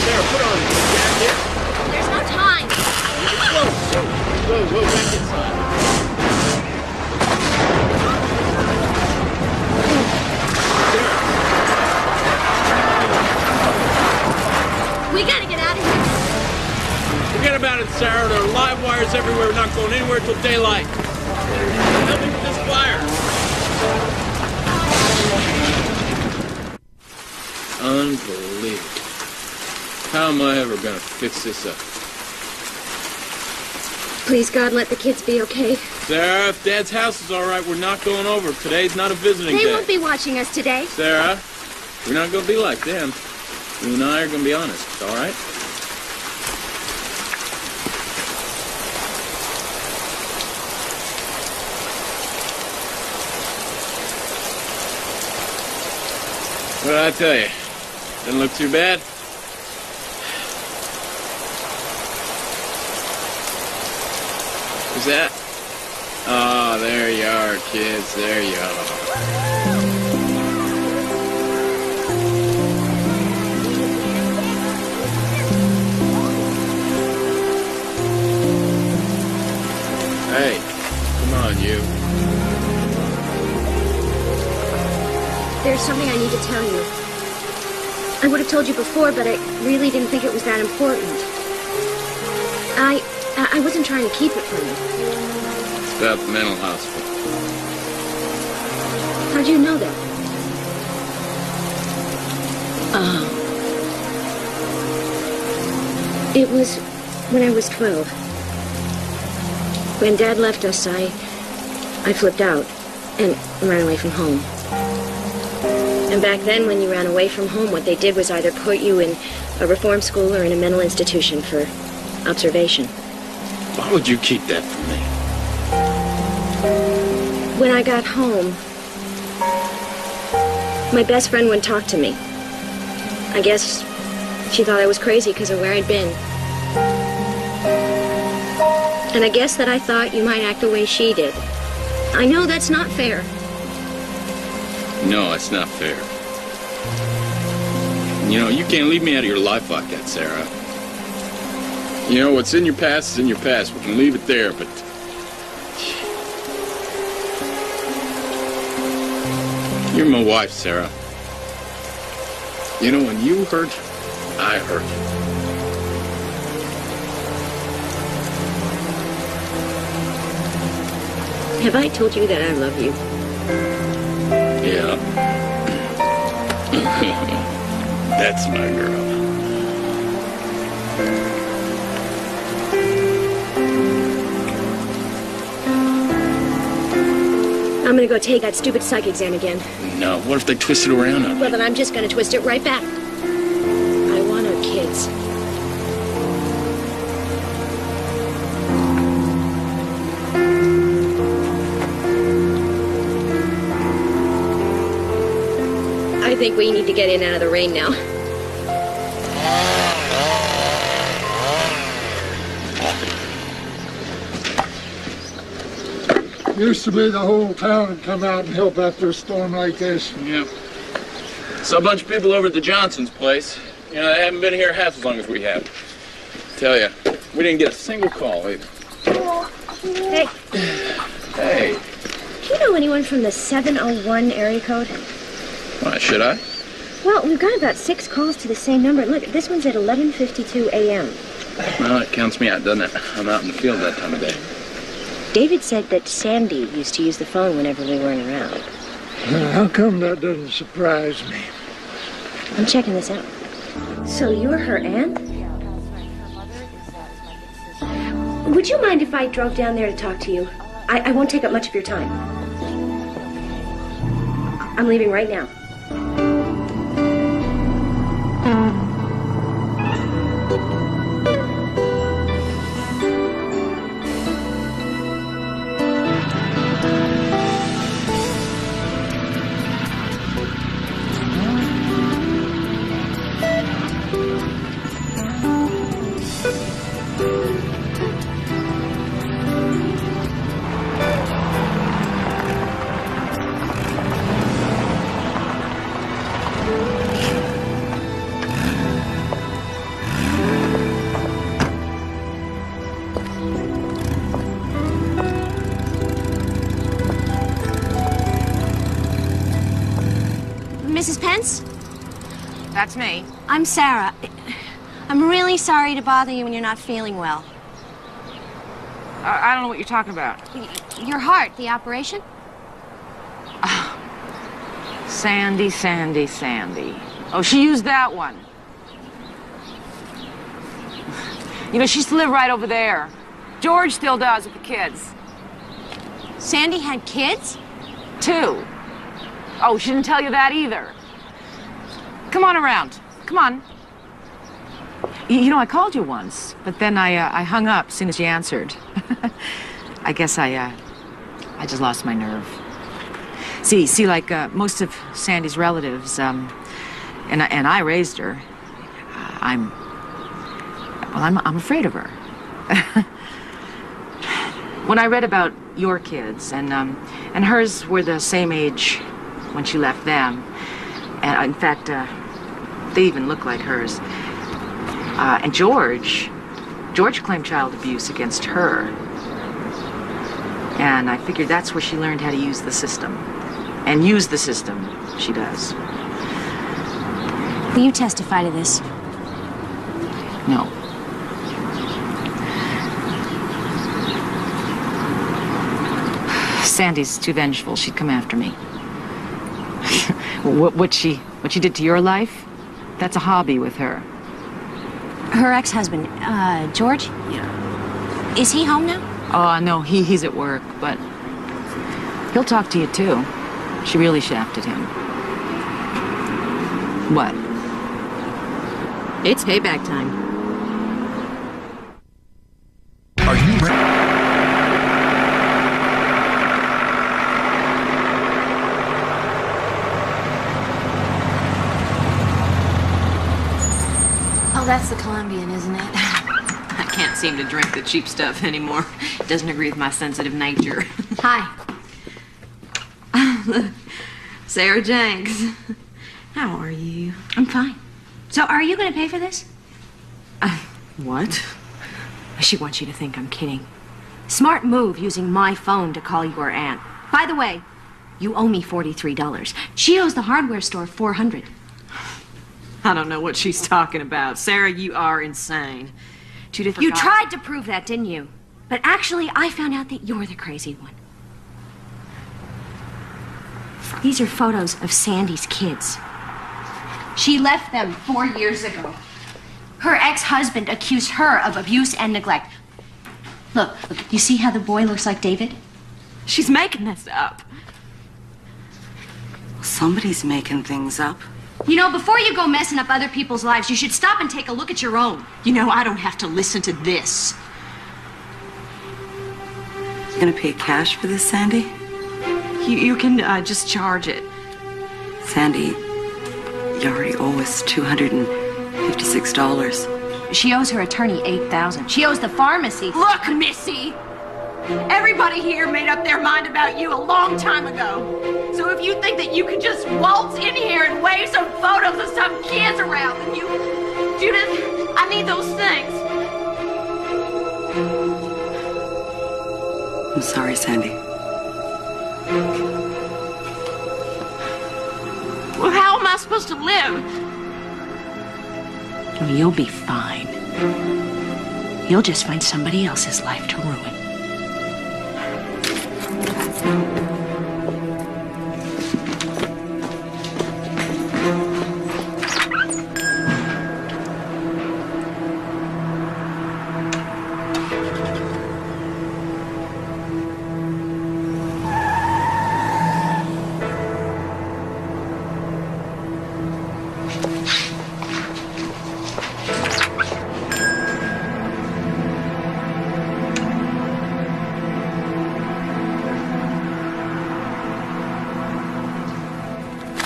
Sarah, put on the jacket. There's no time. Whoa, back inside. We gotta get out of here. Forget about it, Sarah. There are live wires everywhere. We're not going anywhere till daylight. Help me with this fire. Unbelievable. How am I ever gonna fix this up? Please, God, let the kids be okay. Sarah, if Dad's house is all right, we're not going over. Today's not a visiting They day. won't be watching us today. Sarah, we're not going to be like them. You and I are going to be honest, all right? What did I tell you? Doesn't look too bad. Who's that? Oh, there you are, kids. There you are. Hey, come on, you. There's something I need to tell you. I would have told you before, but I really didn't think it was that important. I wasn't trying to keep it from you. It's about the mental hospital. How'd you know that? Oh. It was when I was 12. When Dad left us, I flipped out and ran away from home. And back then, when you ran away from home, what they did was either put you in a reform school or in a mental institution for observation. Why would you keep that from me? When I got home, my best friend wouldn't talk to me. I guess she thought I was crazy because of where I'd been. And I guess that I thought you might act the way she did. I know that's not fair. No, it's not fair. You know, you can't leave me out of your life like that, Sarah. You know, what's in your past is in your past. We can leave it there, but... You're my wife, Sarah. You know, when you hurt, I hurt. Have I told you that I love you? Yeah. That's my girl. I'm gonna go take that stupid psych exam again. No, what if they twist it around on me? Well, then I'm just gonna twist it right back. I want our kids. I think we need to get in out of the rain now. Used to be the whole town would come out and help after a storm like this. Yep. Saw a bunch of people over at the Johnsons' place. You know, they haven't been here half as long as we have. Tell you, we didn't get a single call either. Hey. Hey. Do you know anyone from the 701 area code? Why, should I? Well, we've got about 6 calls to the same number. Look, this one's at 11:52 a.m. Well, it counts me out, doesn't it? I'm out in the field that time of day. David said that Sandy used to use the phone whenever we weren't around. How come that doesn't surprise me? I'm checking this out. So you're her aunt? Would you mind if I drove down there to talk to you? I won't take up much of your time. I'm leaving right now. Mrs. Pence? That's me. I'm Sarah. I'm really sorry to bother you when you're not feeling well. I don't know what you're talking about. Your heart, the operation? Sandy. Oh, she used that one. You know, she used to live right over there. George still does with the kids. Sandy had kids? 2. Oh, she didn't tell you that either. Come on around. Come on. You know, I called you once, but then I hung up as soon as you answered. I guess I just lost my nerve. See, like most of Sandy's relatives, and I raised her. I'm afraid of her. When I read about your kids, and hers were the same age when she left them, and in fact, they even look like hers. And George claimed child abuse against her. And I figured that's where she learned how to use the system. And use the system, she does. Will you testify to this? No. Sandy's too vengeful. She'd come after me. What she did to your life, that's a hobby with her. Her ex-husband, George? Yeah. Is he home now? Oh, no, he's at work, but he'll talk to you, too. She really shafted him. What? It's payback time. Are you ready? Oh, that's the Colombian, isn't it? I can't seem to drink the cheap stuff anymore. It doesn't agree with my sensitive nature. Hi. Sarah Jenks. How are you? I'm fine. So are you going to pay for this? What? She wants you to think I'm kidding. Smart move using my phone to call your aunt. By the way, you owe me $43. She owes the hardware store $400. I don't know what she's talking about. Sarah, you are insane. Two different You guys. tried to prove that, didn't you? But actually, I found out that you're the crazy one. These are photos of Sandy's kids. She left them 4 years ago. Her ex-husband accused her of abuse and neglect. Look, you see how the boy looks like David? She's making this up. Somebody's making things up. You know, before you go messing up other people's lives, you should stop and take a look at your own. You know, I don't have to listen to this. You gonna pay cash for this, Sandy? You can just charge it. Sandy, you already owe us $256. She owes her attorney $8,000. She owes the pharmacy. Look, Missy! Everybody here made up their mind about you a long time ago. So if you think that you can just waltz in here and wave some photos of some kids around, then you... Judith, I need those things. I'm sorry, Sandy. Well, how am I supposed to live? Oh, you'll be fine. You'll just find somebody else's life to ruin.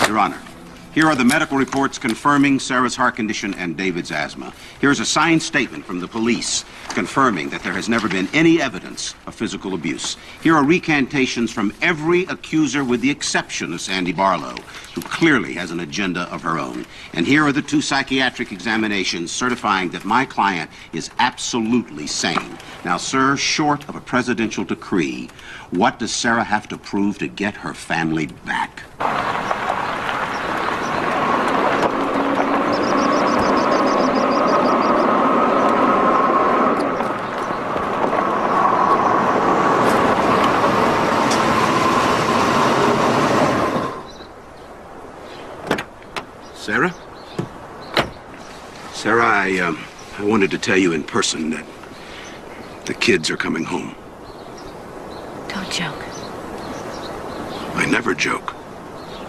Your Honor, here are the medical reports confirming Sarah's heart condition and David's asthma. Here's a signed statement from the police confirming that there has never been any evidence of physical abuse. Here are recantations from every accuser with the exception of Sandy Barlow, who clearly has an agenda of her own. And here are the 2 psychiatric examinations certifying that my client is absolutely sane. Now, sir, short of a presidential decree, what does Sarah have to prove to get her family back? Sarah, I wanted to tell you in person that the kids are coming home. Don't joke. I never joke.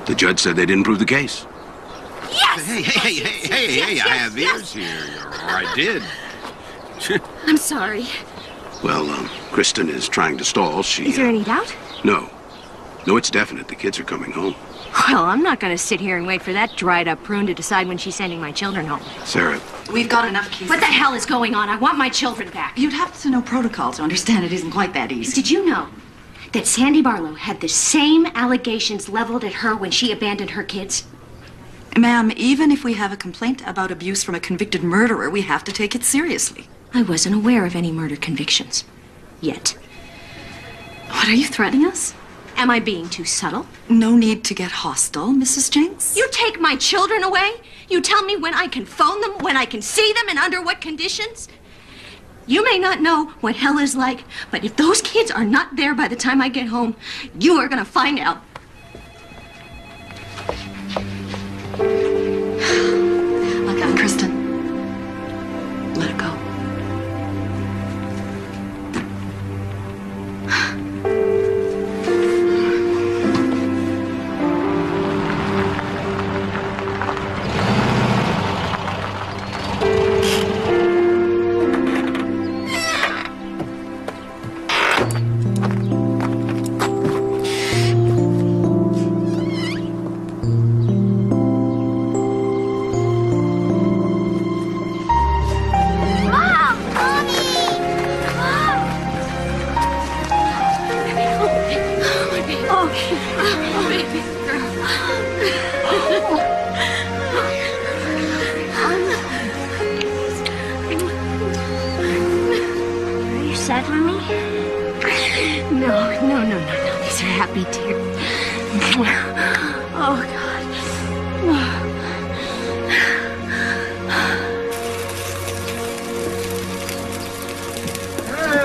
The judge said they didn't prove the case. Yes! Hey, I have ears here. I did. I'm sorry. Well, Kristen is trying to stall. Is there any doubt? No. No, it's definite. The kids are coming home. Well, I'm not going to sit here and wait for that dried-up prune to decide when she's sending my children home. Sarah. We've got enough cases. What the hell is going on? I want my children back. You'd have to know protocol to understand it isn't quite that easy. Did you know that Sandy Barlow had the same allegations leveled at her when she abandoned her kids? Ma'am, even if we have a complaint about abuse from a convicted murderer, we have to take it seriously. I wasn't aware of any murder convictions. Yet. What, are you threatening us? Am I being too subtle? No need to get hostile, Mrs. Jenks. You take my children away? You tell me when I can phone them, when I can see them, and under what conditions? You may not know what hell is like, but if those kids are not there by the time I get home, you are going to find out. Okay, Kristen. Let it go.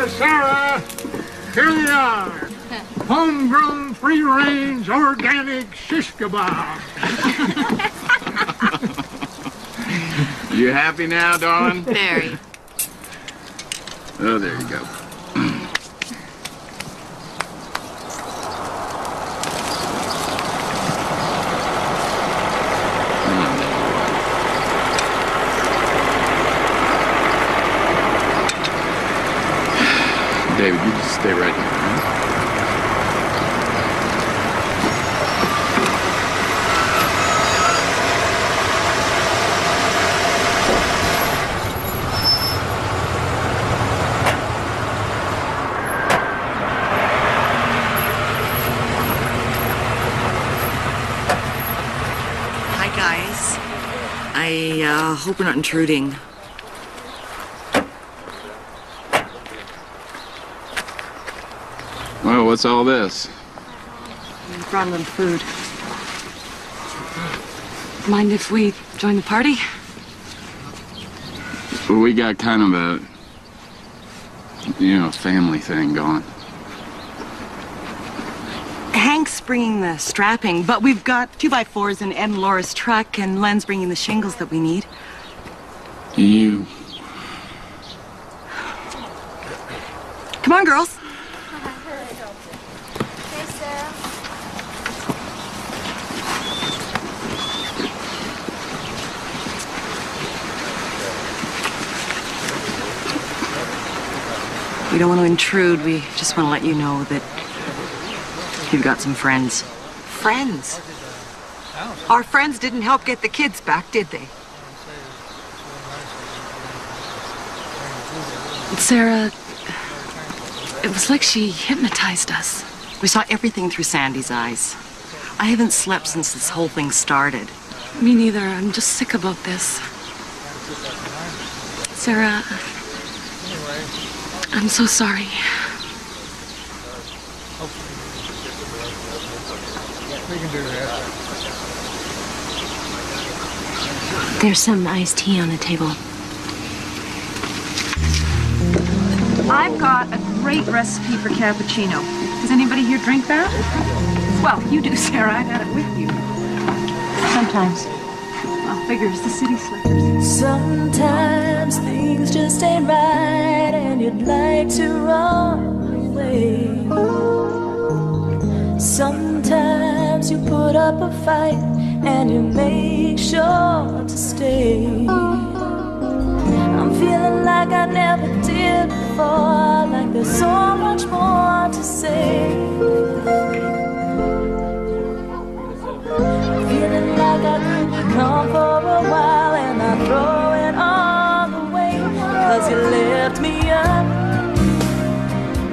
Sarah, here they are. Homegrown, free-range, organic shish kebab. You happy now, darling? Very. Oh, there you go. David, you just stay right here, huh? Hi, guys. I hope we're not intruding. Well, what's all this? We brought them food. Mind if we join the party? Well, we got kind of a, family thing going. Hank's bringing the strapping, but we've got 2x4s in Ed and Laura's truck, and Len's bringing the shingles that we need. You... Come on, girls. We don't want to intrude. We just want to let you know that you've got some friends. Friends? Our friends didn't help get the kids back, did they? Sarah, it was like she hypnotized us. We saw everything through Sandy's eyes. I haven't slept since this whole thing started. Me neither. I'm just sick about this. Sarah, I'm so sorry. There's some iced tea on the table. I've got a great recipe for cappuccino. Does anybody here drink that? Well, you do, Sarah. I've had it with you. Sometimes. Well, figures the city slickers. Sometimes things just ain't right and you'd like to run away. Sometimes you put up a fight and you make sure to stay. I'm feeling like I never did before, like there's so much more to say. Feeling like I could come for a while and I throw it all away. Cause you lift me up,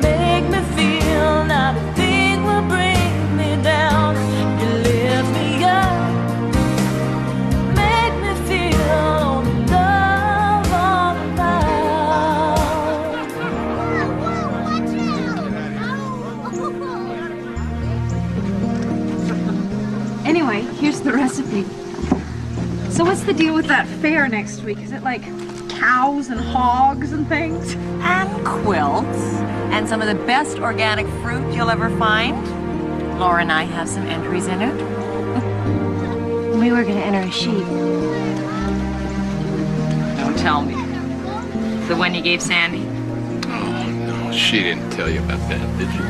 make me feel not a thing will bring me down. You lift me up, make me feel love all around. Anyway, here's the recipe. So what's the deal with that fair next week? Is it like cows and hogs and things? And quilts. And some of the best organic fruit you'll ever find. Laura and I have some entries in it. We were going to enter a sheep. Don't tell me. The one you gave Sandy? Oh, no, she didn't tell you about that, did you?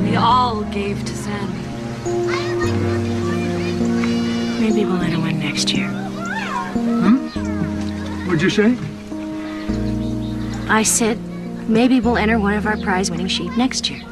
We all gave to Sandy. Maybe we'll enter one next year. What'd you say? I said, maybe we'll enter one of our prize-winning sheep next year.